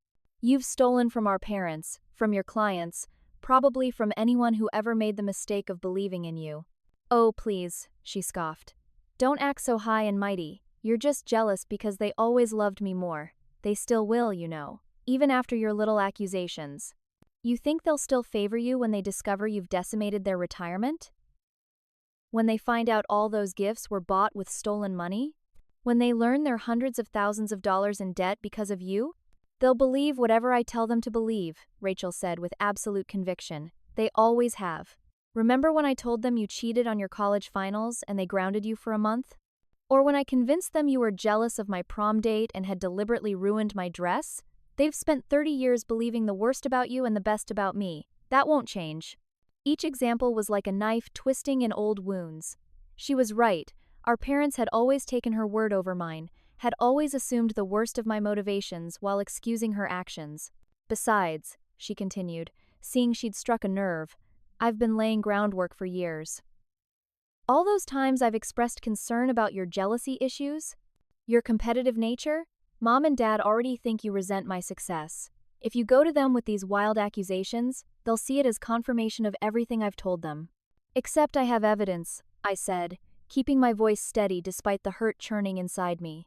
You've stolen from our parents, from your clients, probably from anyone who ever made the mistake of believing in you." "Oh, please," she scoffed. "Don't act so high and mighty. You're just jealous because they always loved me more. They still will, you know, even after your little accusations. You think they'll still favor you when they discover you've decimated their retirement? When they find out all those gifts were bought with stolen money? When they learn they're hundreds of thousands of dollars in debt because of you? They'll believe whatever I tell them to believe," Rachel said with absolute conviction. "They always have. Remember when I told them you cheated on your college finals and they grounded you for a month? Or when I convinced them you were jealous of my prom date and had deliberately ruined my dress? They've spent 30 years believing the worst about you and the best about me. That won't change." Each example was like a knife twisting in old wounds. She was right. Our parents had always taken her word over mine, had always assumed the worst of my motivations while excusing her actions. "Besides," she continued, seeing she'd struck a nerve, "I've been laying groundwork for years. All those times I've expressed concern about your jealousy issues, your competitive nature, Mom and Dad already think you resent my success. If you go to them with these wild accusations, they'll see it as confirmation of everything I've told them. Except I have evidence, I said, keeping my voice steady despite the hurt churning inside me.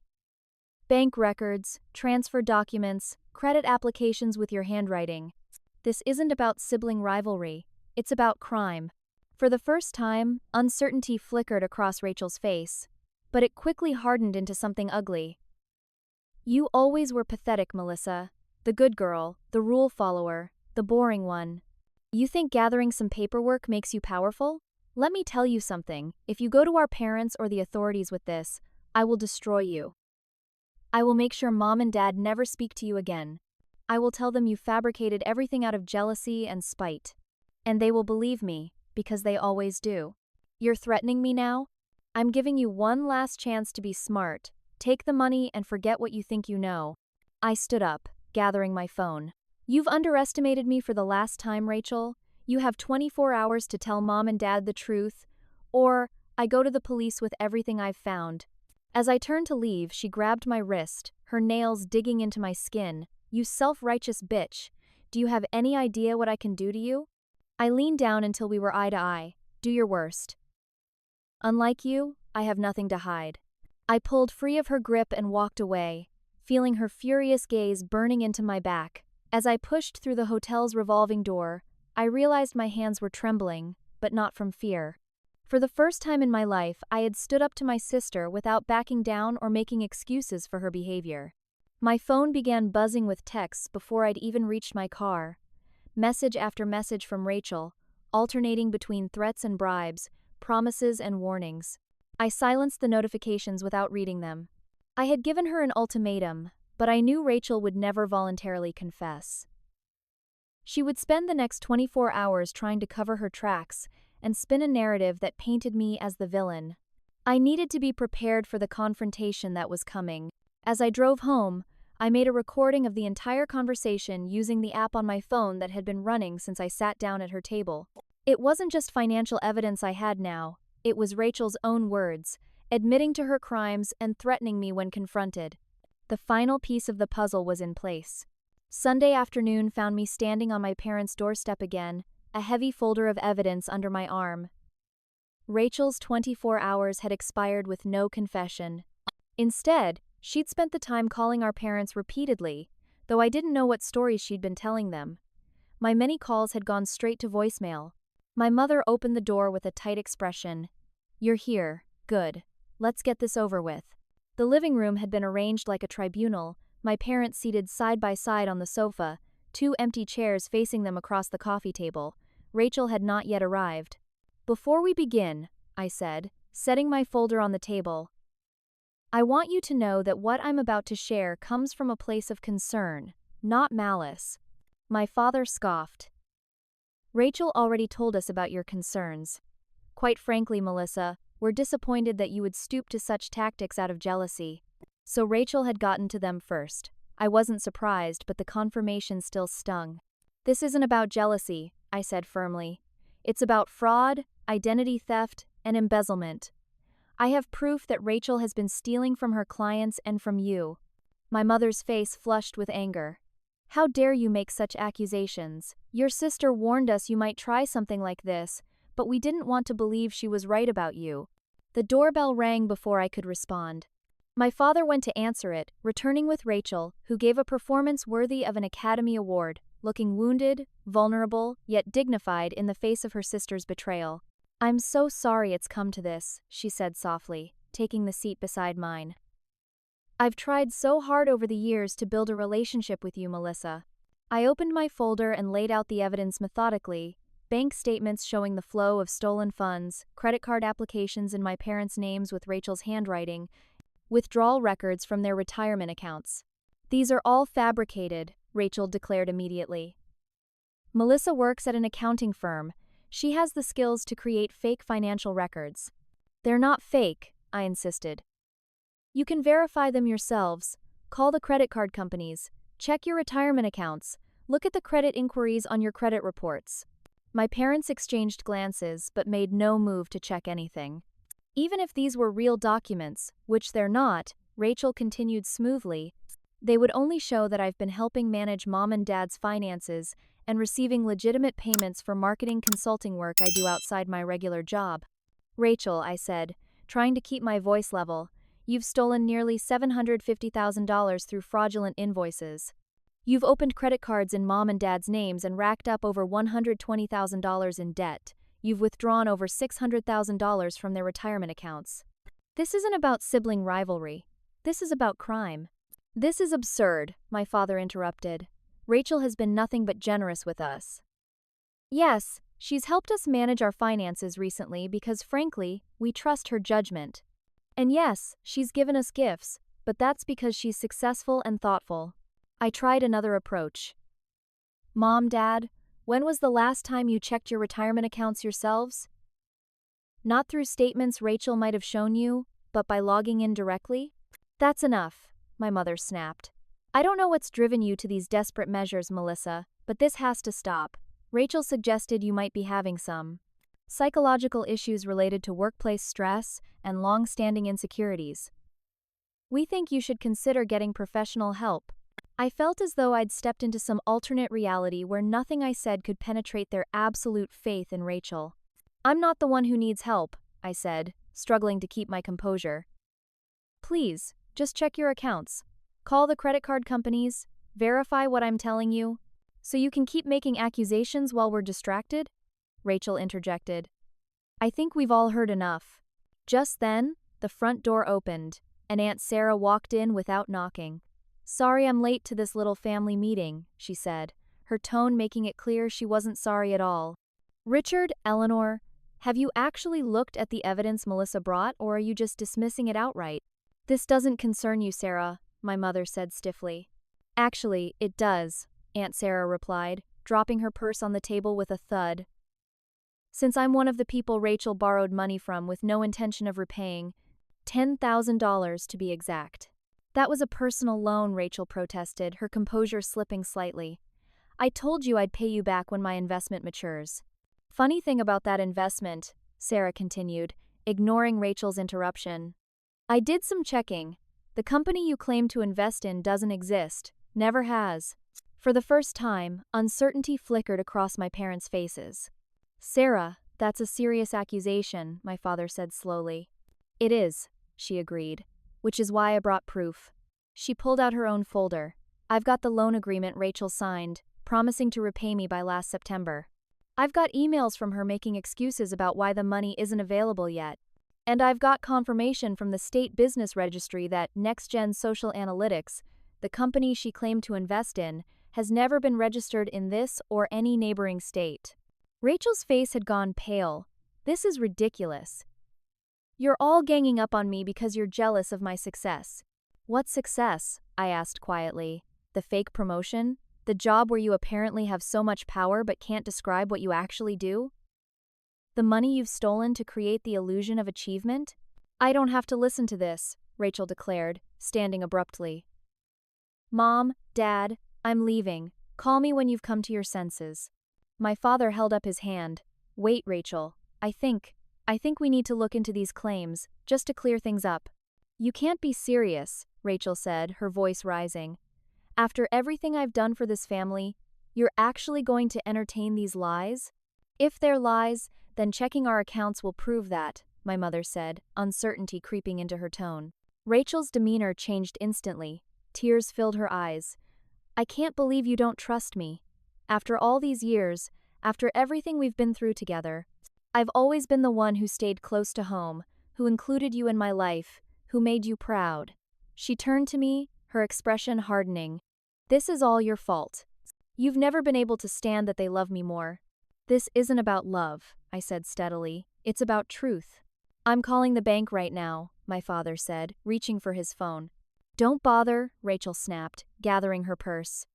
Bank records, transfer documents, credit applications with your handwriting. This isn't about sibling rivalry, it's about crime. For the first time, uncertainty flickered across Rachel's face, but it quickly hardened into something ugly. You always were pathetic, Melissa. The good girl, the rule follower, the boring one. You think gathering some paperwork makes you powerful? Let me tell you something, if you go to our parents or the authorities with this, I will destroy you. I will make sure Mom and Dad never speak to you again. I will tell them you fabricated everything out of jealousy and spite. And they will believe me, because they always do. You're threatening me now? I'm giving you one last chance to be smart. Take the money and forget what you think you know. I stood up, gathering my phone. You've underestimated me for the last time, Rachel. You have 24 hours to tell Mom and Dad the truth, or I go to the police with everything I've found. As I turned to leave, she grabbed my wrist, her nails digging into my skin. You self-righteous bitch. Do you have any idea what I can do to you? I leaned down until we were eye to eye. Do your worst. Unlike you, I have nothing to hide. I pulled free of her grip and walked away, feeling her furious gaze burning into my back. As I pushed through the hotel's revolving door, I realized my hands were trembling, but not from fear. For the first time in my life, I had stood up to my sister without backing down or making excuses for her behavior. My phone began buzzing with texts before I'd even reached my car. Message after message from Rachel, alternating between threats and bribes, promises and warnings. I silenced the notifications without reading them. I had given her an ultimatum, but I knew Rachel would never voluntarily confess. She would spend the next 24 hours trying to cover her tracks and spin a narrative that painted me as the villain. I needed to be prepared for the confrontation that was coming. As I drove home, I made a recording of the entire conversation using the app on my phone that had been running since I sat down at her table. It wasn't just financial evidence I had now, it was Rachel's own words, admitting to her crimes and threatening me when confronted. The final piece of the puzzle was in place. Sunday afternoon found me standing on my parents' doorstep again, a heavy folder of evidence under my arm. Rachel's 24 hours had expired with no confession. Instead, she'd spent the time calling our parents repeatedly, though I didn't know what stories she'd been telling them. My many calls had gone straight to voicemail. My mother opened the door with a tight expression. You're here, good. Let's get this over with. The living room had been arranged like a tribunal, my parents seated side by side on the sofa, 2 empty chairs facing them across the coffee table. Rachel had not yet arrived. Before we begin, I said, setting my folder on the table, I want you to know that what I'm about to share comes from a place of concern, not malice. My father scoffed. Rachel already told us about your concerns. Quite frankly, Melissa, we're disappointed that you would stoop to such tactics out of jealousy. So Rachel had gotten to them first. I wasn't surprised, but the confirmation still stung. This isn't about jealousy, I said firmly. It's about fraud, identity theft, and embezzlement. I have proof that Rachel has been stealing from her clients and from you. My mother's face flushed with anger. How dare you make such accusations? Your sister warned us you might try something like this, but we didn't want to believe she was right about you. The doorbell rang before I could respond. My father went to answer it, returning with Rachel, who gave a performance worthy of an Academy Award, looking wounded, vulnerable, yet dignified in the face of her sister's betrayal. I'm so sorry it's come to this, she said softly, taking the seat beside mine. I've tried so hard over the years to build a relationship with you, Melissa. I opened my folder and laid out the evidence methodically, bank statements showing the flow of stolen funds, credit card applications in my parents' names with Rachel's handwriting, withdrawal records from their retirement accounts. These are all fabricated, Rachel declared immediately. Melissa works at an accounting firm. She has the skills to create fake financial records. They're not fake, I insisted. You can verify them yourselves. Call the credit card companies. Check your retirement accounts. Look at the credit inquiries on your credit reports. My parents exchanged glances but made no move to check anything. Even if these were real documents, which they're not, Rachel continued smoothly, They would only show that I've been helping manage mom and dad's finances and receiving legitimate payments for marketing consulting work I do outside my regular job. Rachel, I said, trying to keep my voice level, you've stolen nearly $750,000 through fraudulent invoices. You've opened credit cards in mom and dad's names and racked up over $120,000 in debt. You've withdrawn over $600,000 from their retirement accounts. This isn't about sibling rivalry. This is about crime. This is absurd, my father interrupted. Rachel has been nothing but generous with us. Yes, she's helped us manage our finances recently because, frankly, we trust her judgment. And yes, she's given us gifts, but that's because she's successful and thoughtful. I tried another approach. Mom, Dad, when was the last time you checked your retirement accounts yourselves? Not through statements Rachel might have shown you, but by logging in directly? That's enough, my mother snapped. I don't know what's driven you to these desperate measures, Melissa, but this has to stop. Rachel suggested you might be having some psychological issues related to workplace stress and long-standing insecurities. We think you should consider getting professional help. I felt as though I'd stepped into some alternate reality where nothing I said could penetrate their absolute faith in Rachel. I'm not the one who needs help, I said, struggling to keep my composure. Please, just check your accounts. Call the credit card companies, verify what I'm telling you, so you can keep making accusations while we're distracted? Rachel interjected. I think we've all heard enough. Just then, the front door opened, and Aunt Sarah walked in without knocking. Sorry I'm late to this little family meeting, she said, her tone making it clear she wasn't sorry at all. Richard, Eleanor, have you actually looked at the evidence Melissa brought, or are you just dismissing it outright? This doesn't concern you, Sarah, my mother said stiffly. Actually, it does, Aunt Sarah replied, dropping her purse on the table with a thud. Since I'm one of the people Rachel borrowed money from with no intention of repaying, $10,000 to be exact. That was a personal loan, Rachel protested, her composure slipping slightly. I told you I'd pay you back when my investment matures. Funny thing about that investment, Sarah continued, ignoring Rachel's interruption. I did some checking. The company you claim to invest in doesn't exist, never has. For the first time, uncertainty flickered across my parents' faces. Sarah, that's a serious accusation, my father said slowly. It is, she agreed, which is why I brought proof. She pulled out her own folder. I've got the loan agreement Rachel signed, promising to repay me by last September. I've got emails from her making excuses about why the money isn't available yet. And I've got confirmation from the state business registry that NextGen Social Analytics, the company she claimed to invest in, has never been registered in this or any neighboring state. Rachel's face had gone pale. This is ridiculous. You're all ganging up on me because you're jealous of my success. What success? I asked quietly. The fake promotion? The job where you apparently have so much power but can't describe what you actually do? The money you've stolen to create the illusion of achievement? I don't have to listen to this, Rachel declared, standing abruptly. Mom, Dad, I'm leaving. Call me when you've come to your senses. My father held up his hand. Wait, Rachel. I think we need to look into these claims, just to clear things up. You can't be serious, Rachel said, her voice rising. After everything I've done for this family, you're actually going to entertain these lies? If they're lies, then checking our accounts will prove that, my mother said, uncertainty creeping into her tone. Rachel's demeanor changed instantly. Tears filled her eyes. I can't believe you don't trust me. After all these years, after everything we've been through together, I've always been the one who stayed close to home, who included you in my life, who made you proud. She turned to me, her expression hardening. This is all your fault. You've never been able to stand that they love me more. This isn't about love, I said steadily. It's about truth. I'm calling the bank right now, my father said, reaching for his phone. Don't bother, Rachel snapped, gathering her purse.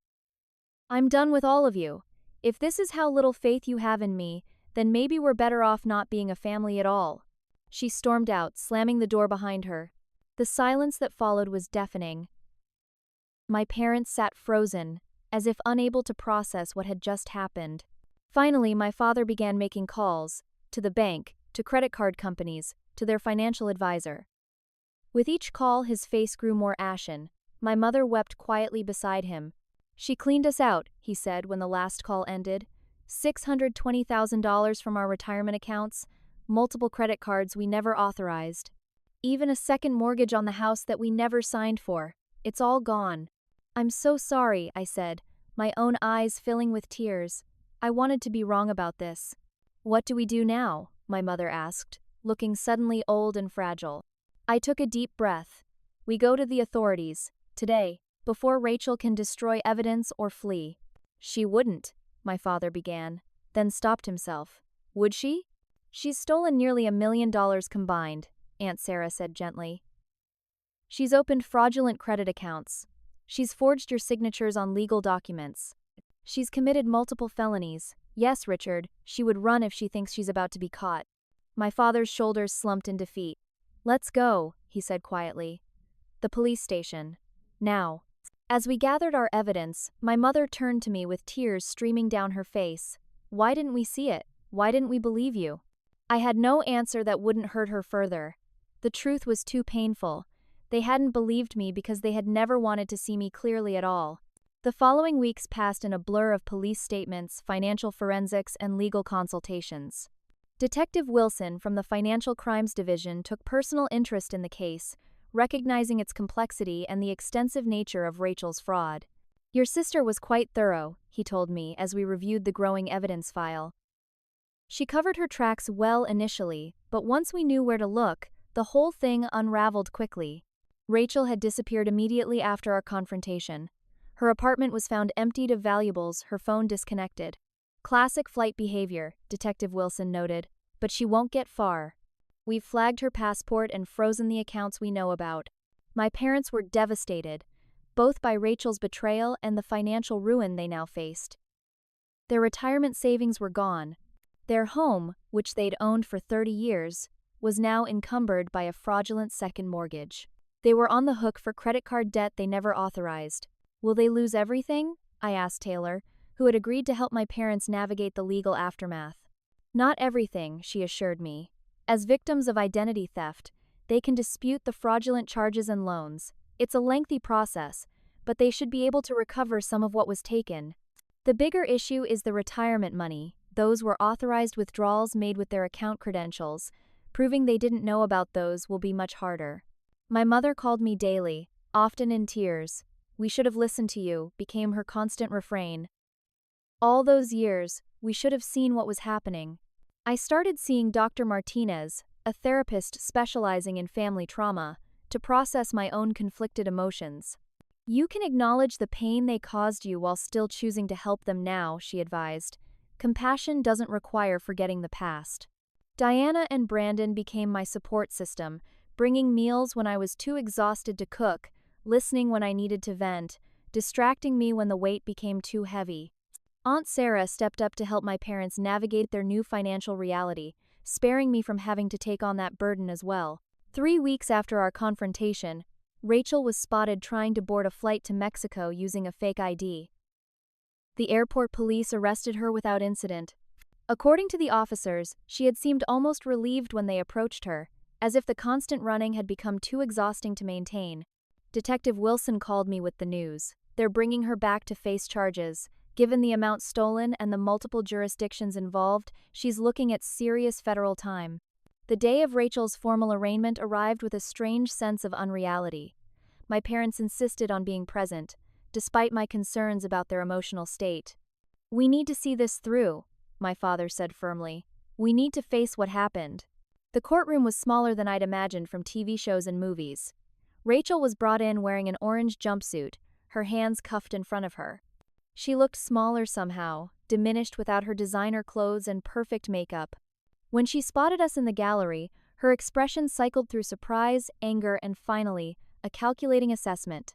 I'm done with all of you. If this is how little faith you have in me, then maybe we're better off not being a family at all. She stormed out, slamming the door behind her. The silence that followed was deafening. My parents sat frozen, as if unable to process what had just happened. Finally, my father began making calls, to the bank, to credit card companies, to their financial advisor. With each call, his face grew more ashen, My mother wept quietly beside him. She cleaned us out, he said when the last call ended. $620,000 from our retirement accounts, multiple credit cards we never authorized. Even a second mortgage on the house that we never signed for. It's all gone. I'm so sorry, I said, my own eyes filling with tears. I wanted to be wrong about this. What do we do now? My mother asked, looking suddenly old and fragile. I took a deep breath. We go to the authorities, today, before Rachel can destroy evidence or flee. She wouldn't, my father began, then stopped himself. Would she? She's stolen nearly $1 million combined, Aunt Sarah said gently. She's opened fraudulent credit accounts. She's forged your signatures on legal documents. She's committed multiple felonies. Yes, Richard, she would run if she thinks she's about to be caught. My father's shoulders slumped in defeat. Let's go, he said quietly. The police station. Now. As we gathered our evidence, my mother turned to me with tears streaming down her face. Why didn't we see it? Why didn't we believe you? I had no answer that wouldn't hurt her further. The truth was too painful. They hadn't believed me because they had never wanted to see me clearly at all. The following weeks passed in a blur of police statements, financial forensics, and legal consultations. Detective Wilson from the Financial Crimes Division took personal interest in the case, recognizing its complexity and the extensive nature of Rachel's fraud. Your sister was quite thorough, he told me as we reviewed the growing evidence file. She covered her tracks well initially, but once we knew where to look, the whole thing unraveled quickly. Rachel had disappeared immediately after our confrontation. Her apartment was found emptied of valuables, her phone disconnected. Classic flight behavior, Detective Wilson noted, but she won't get far. We've flagged her passport and frozen the accounts we know about. My parents were devastated, both by Rachel's betrayal and the financial ruin they now faced. Their retirement savings were gone. Their home, which they'd owned for 30 years, was now encumbered by a fraudulent second mortgage. They were on the hook for credit card debt they never authorized. Will they lose everything? I asked Taylor, who had agreed to help my parents navigate the legal aftermath. Not everything, she assured me. As victims of identity theft, they can dispute the fraudulent charges and loans. It's a lengthy process, but they should be able to recover some of what was taken. The bigger issue is the retirement money. Those were authorized withdrawals made with their account credentials. Proving they didn't know about those will be much harder. My mother called me daily, often in tears. We should have listened to you, became her constant refrain. All those years, we should have seen what was happening. I started seeing Dr. Martinez, a therapist specializing in family trauma, to process my own conflicted emotions. You can acknowledge the pain they caused you while still choosing to help them now, she advised. Compassion doesn't require forgetting the past. Diana and Brandon became my support system, bringing meals when I was too exhausted to cook, listening when I needed to vent, distracting me when the weight became too heavy. Aunt Sarah stepped up to help my parents navigate their new financial reality, sparing me from having to take on that burden as well. 3 weeks after our confrontation, Rachel was spotted trying to board a flight to Mexico using a fake ID. The airport police arrested her without incident. According to the officers, she had seemed almost relieved when they approached her, as if the constant running had become too exhausting to maintain. Detective Wilson called me with the news. They're bringing her back to face charges. Given the amount stolen and the multiple jurisdictions involved, she's looking at serious federal time. The day of Rachel's formal arraignment arrived with a strange sense of unreality. My parents insisted on being present, despite my concerns about their emotional state. We need to see this through, my father said firmly. We need to face what happened. The courtroom was smaller than I'd imagined from TV shows and movies. Rachel was brought in wearing an orange jumpsuit, her hands cuffed in front of her. She looked smaller somehow, diminished without her designer clothes and perfect makeup. When she spotted us in the gallery, her expression cycled through surprise, anger, and finally, a calculating assessment.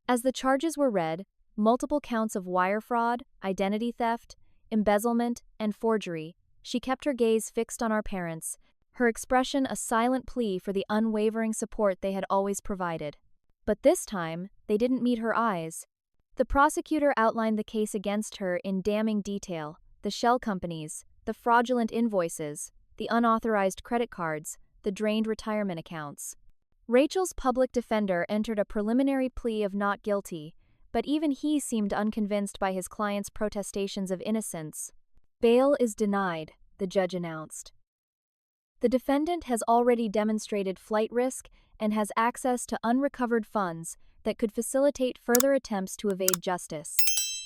As the charges were read, multiple counts of wire fraud, identity theft, embezzlement, and forgery, she kept her gaze fixed on our parents, her expression a silent plea for the unwavering support they had always provided. But this time, they didn't meet her eyes. The prosecutor outlined the case against her in damning detail: the shell companies, the fraudulent invoices, the unauthorized credit cards, the drained retirement accounts. Rachel's public defender entered a preliminary plea of not guilty, but even he seemed unconvinced by his client's protestations of innocence. Bail is denied, the judge announced. The defendant has already demonstrated flight risk and has access to unrecovered funds that could facilitate further attempts to evade justice.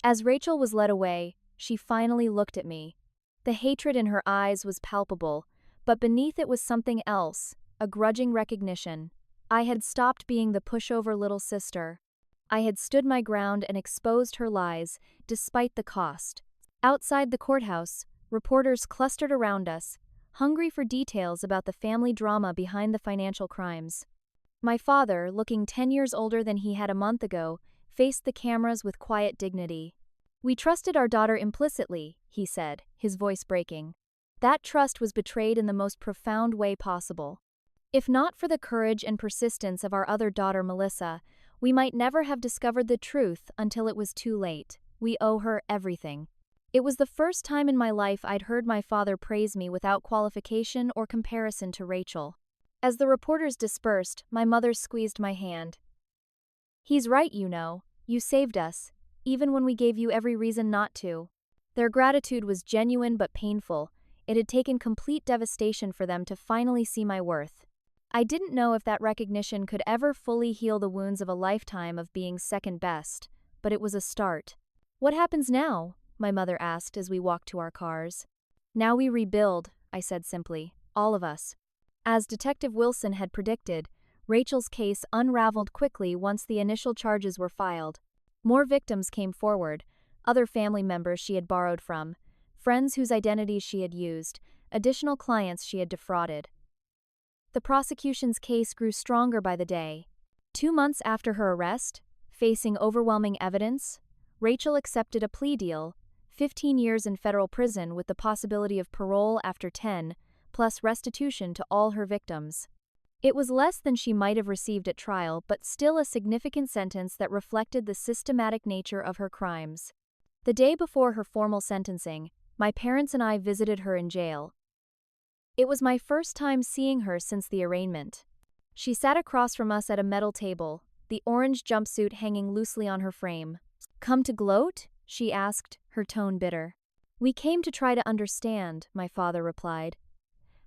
As Rachel was led away, she finally looked at me. The hatred in her eyes was palpable, but beneath it was something else, a grudging recognition. I had stopped being the pushover little sister. I had stood my ground and exposed her lies, despite the cost. Outside the courthouse, reporters clustered around us, hungry for details about the family drama behind the financial crimes. My father, looking 10 years older than he had a month ago, faced the cameras with quiet dignity. "We trusted our daughter implicitly," he said, his voice breaking. "That trust was betrayed in the most profound way possible. If not for the courage and persistence of our other daughter, Melissa, we might never have discovered the truth until it was too late. We owe her everything." It was the first time in my life I'd heard my father praise me without qualification or comparison to Rachel. As the reporters dispersed, my mother squeezed my hand. "He's right, you know. You saved us, even when we gave you every reason not to." Their gratitude was genuine but painful. It had taken complete devastation for them to finally see my worth. I didn't know if that recognition could ever fully heal the wounds of a lifetime of being second best, but it was a start. "What happens now?" my mother asked as we walked to our cars. "Now we rebuild," I said simply, "all of us." As Detective Wilson had predicted, Rachel's case unraveled quickly once the initial charges were filed. More victims came forward, other family members she had borrowed from, friends whose identities she had used, additional clients she had defrauded. The prosecution's case grew stronger by the day. 2 months after her arrest, facing overwhelming evidence, Rachel accepted a plea deal, 15 years in federal prison with the possibility of parole after 10, plus restitution to all her victims. It was less than she might have received at trial, but still a significant sentence that reflected the systematic nature of her crimes. The day before her formal sentencing, my parents and I visited her in jail. It was my first time seeing her since the arraignment. She sat across from us at a metal table, the orange jumpsuit hanging loosely on her frame. "Come to gloat?" she asked, her tone bitter. "We came to try to understand," my father replied.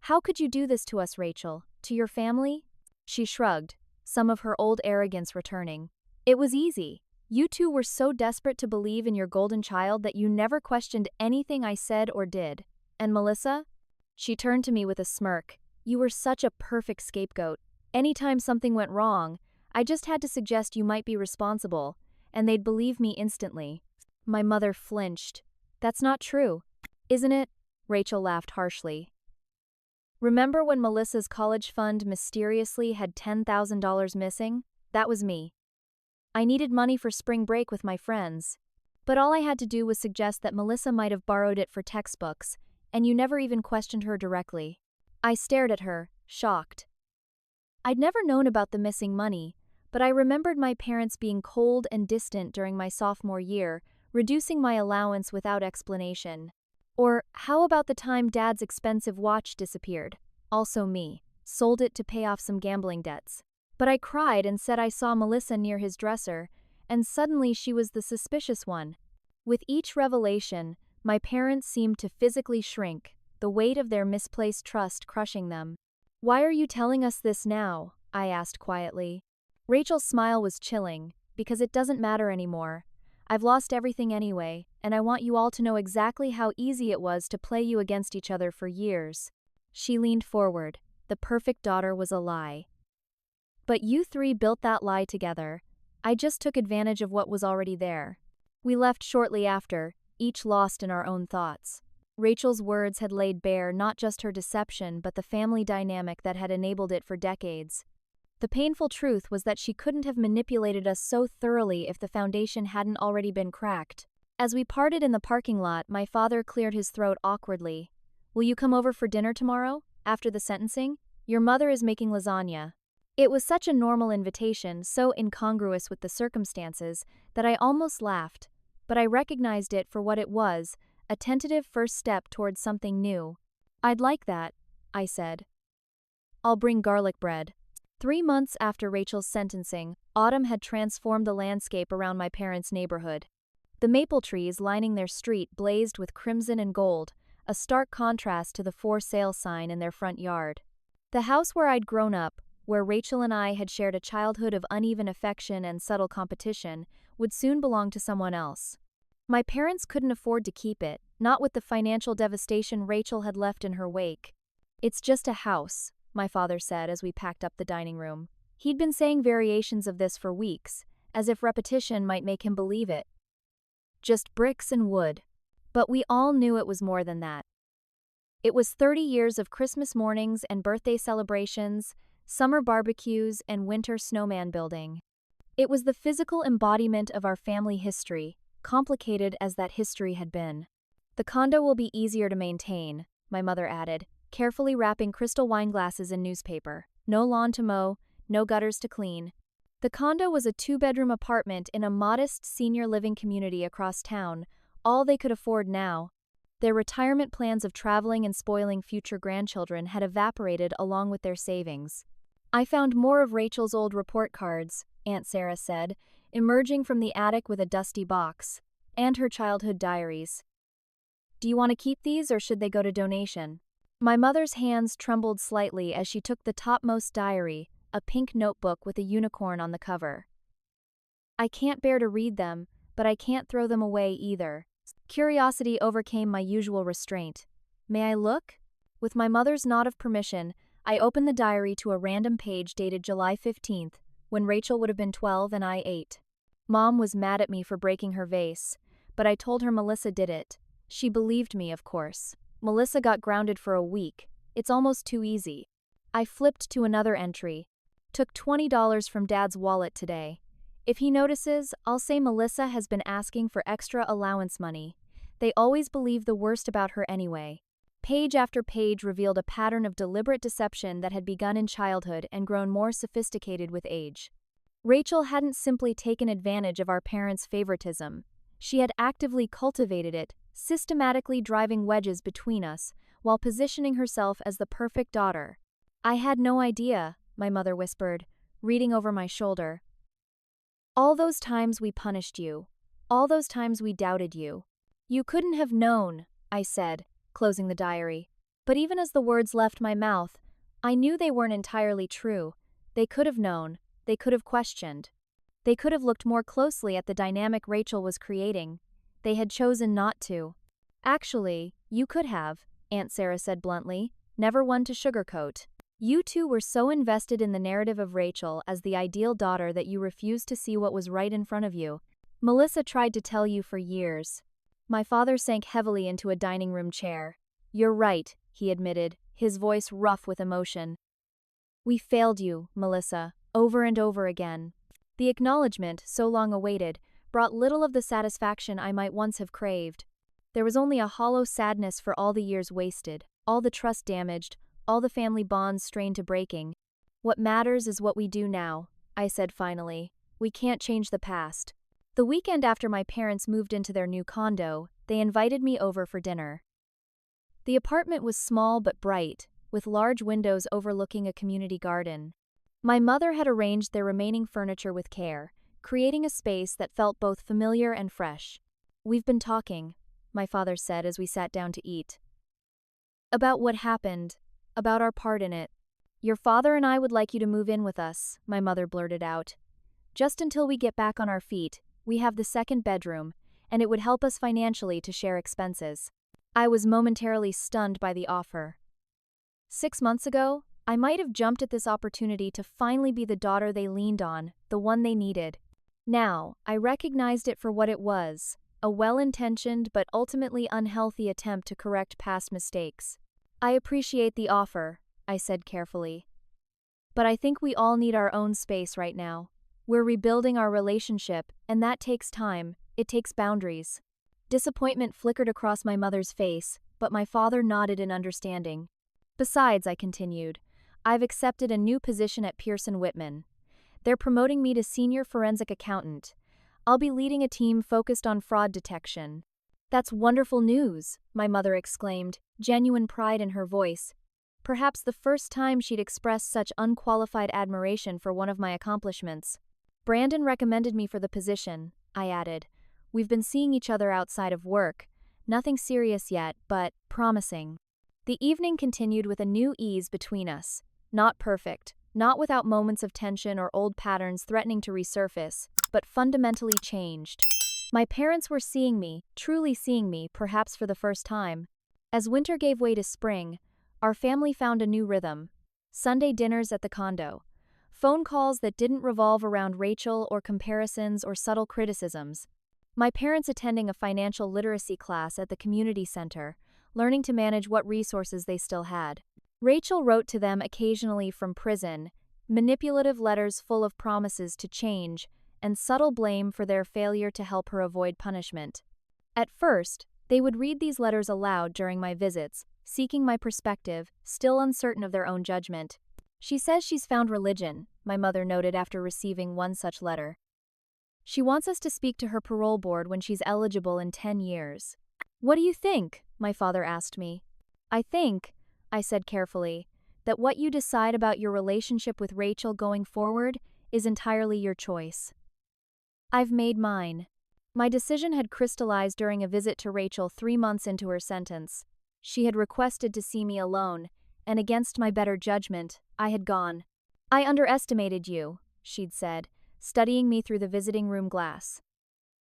"How could you do this to us, Rachel? To your family?" She shrugged, some of her old arrogance returning. "It was easy. You two were so desperate to believe in your golden child that you never questioned anything I said or did. And Melissa?" She turned to me with a smirk. "You were such a perfect scapegoat. Anytime something went wrong, I just had to suggest you might be responsible, and they'd believe me instantly." My mother flinched. "That's not true, isn't it?" Rachel laughed harshly. "Remember when Melissa's college fund mysteriously had $10,000 missing? That was me. I needed money for spring break with my friends. But all I had to do was suggest that Melissa might have borrowed it for textbooks, and you never even questioned her directly." I stared at her, shocked. I'd never known about the missing money, but I remembered my parents being cold and distant during my sophomore year, reducing my allowance without explanation. Or how about the time Dad's expensive watch disappeared? Also me. Sold it to pay off some gambling debts. But I cried and said I saw Melissa near his dresser, and suddenly she was the suspicious one. With each revelation, my parents seemed to physically shrink, the weight of their misplaced trust crushing them. "Why are you telling us this now?" I asked quietly. Rachel's smile was chilling, "Because it doesn't matter anymore. I've lost everything anyway, and I want you all to know exactly how easy it was to play you against each other for years." She leaned forward. The perfect daughter was a lie. "But you three built that lie together. I just took advantage of what was already there." We left shortly after, each lost in our own thoughts. Rachel's words had laid bare not just her deception but the family dynamic that had enabled it for decades. The painful truth was that she couldn't have manipulated us so thoroughly if the foundation hadn't already been cracked. As we parted in the parking lot, my father cleared his throat awkwardly. "Will you come over for dinner tomorrow, after the sentencing? Your mother is making lasagna." It was such a normal invitation, so incongruous with the circumstances, that I almost laughed, but I recognized it for what it was, a tentative first step towards something new. "I'd like that," I said. "I'll bring garlic bread." 3 months after Rachel's sentencing, autumn had transformed the landscape around my parents' neighborhood. The maple trees lining their street blazed with crimson and gold, a stark contrast to the for sale sign in their front yard. The house where I'd grown up, where Rachel and I had shared a childhood of uneven affection and subtle competition, would soon belong to someone else. My parents couldn't afford to keep it, not with the financial devastation Rachel had left in her wake. "It's just a house," my father said as we packed up the dining room. He'd been saying variations of this for weeks, as if repetition might make him believe it. "Just bricks and wood." But we all knew it was more than that. It was 30 years of Christmas mornings and birthday celebrations, summer barbecues, and winter snowman building. It was the physical embodiment of our family history, complicated as that history had been. "The condo will be easier to maintain," my mother added, carefully wrapping crystal wine glasses in newspaper. "No lawn to mow, no gutters to clean." The condo was a 2-bedroom apartment in a modest senior living community across town, all they could afford now. Their retirement plans of traveling and spoiling future grandchildren had evaporated along with their savings. "I found more of Rachel's old report cards," Aunt Sarah said, emerging from the attic with a dusty box, "and her childhood diaries. Do you want to keep these or should they go to donation?" My mother's hands trembled slightly as she took the topmost diary, a pink notebook with a unicorn on the cover. "I can't bear to read them, but I can't throw them away either." Curiosity overcame my usual restraint. "May I look?" With my mother's nod of permission, I opened the diary to a random page dated July 15th, when Rachel would have been 12 and I 8. Mom was mad at me for breaking her vase, but I told her Melissa did it. She believed me, of course. "Melissa got grounded for a week. It's almost too easy." I flipped to another entry. "Took $20 from Dad's wallet today. If he notices, I'll say Melissa has been asking for extra allowance money. They always believe the worst about her anyway." Page after page revealed a pattern of deliberate deception that had begun in childhood and grown more sophisticated with age. Rachel hadn't simply taken advantage of our parents' favoritism. She had actively cultivated it, systematically driving wedges between us, while positioning herself as the perfect daughter. "I had no idea," my mother whispered, reading over my shoulder. "All those times we punished you. All those times we doubted you. You couldn't have known," I said, closing the diary. But even as the words left my mouth, I knew they weren't entirely true. They could have known. They could have questioned. They could have looked more closely at the dynamic Rachel was creating. They had chosen not to. "Actually, you could have," Aunt Sarah said bluntly, never one to sugarcoat. "You two were so invested in the narrative of Rachel as the ideal daughter that you refused to see what was right in front of you. Melissa tried to tell you for years." My father sank heavily into a dining room chair. "You're right," he admitted, his voice rough with emotion. "We failed you, Melissa, over and over again." The acknowledgement, so long awaited, brought little of the satisfaction I might once have craved. There was only a hollow sadness for all the years wasted, all the trust damaged, all the family bonds strained to breaking. "What matters is what we do now," I said finally. "We can't change the past." The weekend after my parents moved into their new condo, they invited me over for dinner. The apartment was small but bright, with large windows overlooking a community garden. My mother had arranged their remaining furniture with care, creating a space that felt both familiar and fresh. "We've been talking," my father said as we sat down to eat. "About what happened, about our part in it. Your father and I would like you to move in with us," my mother blurted out. "Just until we get back on our feet, we have the second bedroom, and it would help us financially to share expenses." I was momentarily stunned by the offer. 6 months ago, I might have jumped at this opportunity to finally be the daughter they leaned on, the one they needed. Now, I recognized it for what it was, a well-intentioned but ultimately unhealthy attempt to correct past mistakes. "I appreciate the offer," I said carefully. "But I think we all need our own space right now. We're rebuilding our relationship, and that takes time, it takes boundaries." Disappointment flickered across my mother's face, but my father nodded in understanding. "Besides," I continued, "I've accepted a new position at Pearson Whitman. They're promoting me to senior forensic accountant. I'll be leading a team focused on fraud detection." "That's wonderful news," my mother exclaimed, genuine pride in her voice. perhaps the first time she'd expressed such unqualified admiration for one of my accomplishments. "Brandon recommended me for the position," I added. "We've been seeing each other outside of work. Nothing serious yet, but promising." The evening continued with a new ease between us. Not perfect, not without moments of tension or old patterns threatening to resurface, but fundamentally changed. My parents were seeing me, truly seeing me, perhaps for the first time. As winter gave way to spring, our family found a new rhythm. Sunday dinners at the condo. Phone calls that didn't revolve around Rachel or comparisons or subtle criticisms. My parents attending a financial literacy class at the community center, learning to manage what resources they still had. Rachel wrote to them occasionally from prison, manipulative letters full of promises to change, and subtle blame for their failure to help her avoid punishment. At first, they would read these letters aloud during my visits, seeking my perspective, still uncertain of their own judgment. "She says she's found religion," my mother noted after receiving one such letter. "She wants us to speak to her parole board when she's eligible in 10 years. "What do you think?" my father asked me. "I think," I said carefully, "that what you decide about your relationship with Rachel going forward is entirely your choice. I've made mine." My decision had crystallized during a visit to Rachel 3 months into her sentence. She had requested to see me alone, and against my better judgment, I had gone. "I underestimated you," she'd said, studying me through the visiting room glass.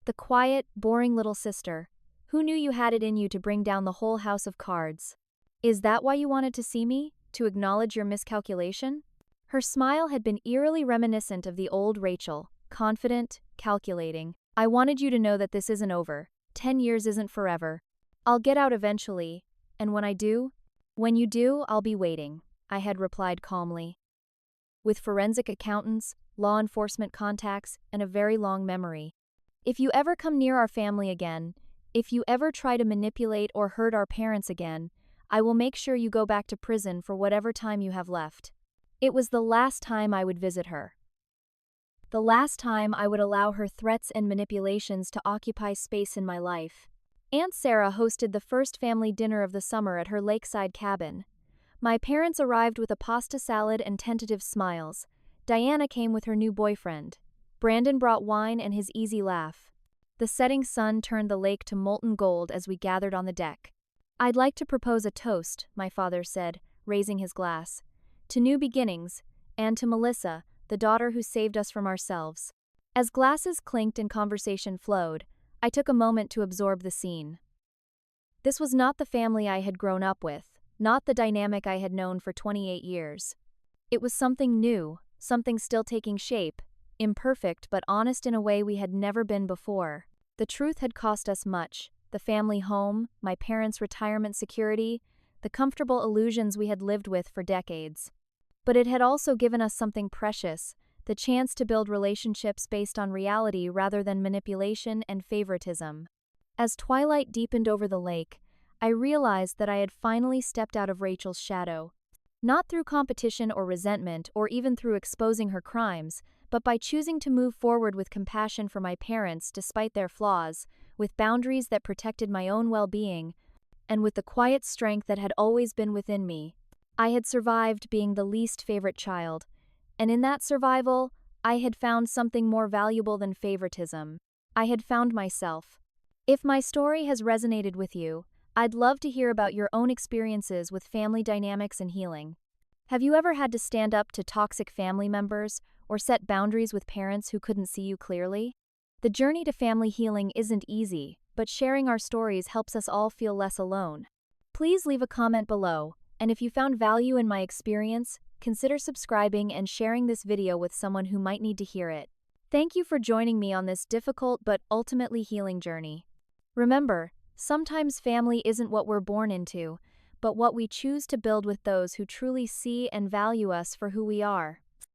"The quiet, boring little sister. Who knew you had it in you to bring down the whole house of cards? Is that why you wanted to see me? To acknowledge your miscalculation?" Her smile had been eerily reminiscent of the old Rachel, confident, calculating. "I wanted you to know that this isn't over. 10 years isn't forever. I'll get out eventually, and when I do, when you do, I'll be waiting," I had replied calmly. With forensic accountants, law enforcement contacts, and a very long memory. "If you ever come near our family again, if you ever try to manipulate or hurt our parents again, I will make sure you go back to prison for whatever time you have left." It was the last time I would visit her. The last time I would allow her threats and manipulations to occupy space in my life. Aunt Sarah hosted the first family dinner of the summer at her lakeside cabin. My parents arrived with a pasta salad and tentative smiles. Diana came with her new boyfriend. Brandon brought wine and his easy laugh. The setting sun turned the lake to molten gold as we gathered on the deck. "I'd like to propose a toast," my father said, raising his glass. "To new beginnings, and to Melissa, the daughter who saved us from ourselves." As glasses clinked and conversation flowed, I took a moment to absorb the scene. This was not the family I had grown up with, not the dynamic I had known for 28 years. It was something new, something still taking shape, imperfect but honest in a way we had never been before. The truth had cost us much: the family home, my parents' retirement security, the comfortable illusions we had lived with for decades. But it had also given us something precious, the chance to build relationships based on reality rather than manipulation and favoritism. As twilight deepened over the lake, I realized that I had finally stepped out of Rachel's shadow. Not through competition or resentment or even through exposing her crimes, but by choosing to move forward with compassion for my parents despite their flaws, with boundaries that protected my own well-being, and with the quiet strength that had always been within me. I had survived being the least favorite child, and in that survival, I had found something more valuable than favoritism. I had found myself. If my story has resonated with you, I'd love to hear about your own experiences with family dynamics and healing. Have you ever had to stand up to toxic family members or set boundaries with parents who couldn't see you clearly? The journey to family healing isn't easy, but sharing our stories helps us all feel less alone. Please leave a comment below, and if you found value in my experience, consider subscribing and sharing this video with someone who might need to hear it. Thank you for joining me on this difficult but ultimately healing journey. Remember, sometimes family isn't what we're born into, but what we choose to build with those who truly see and value us for who we are.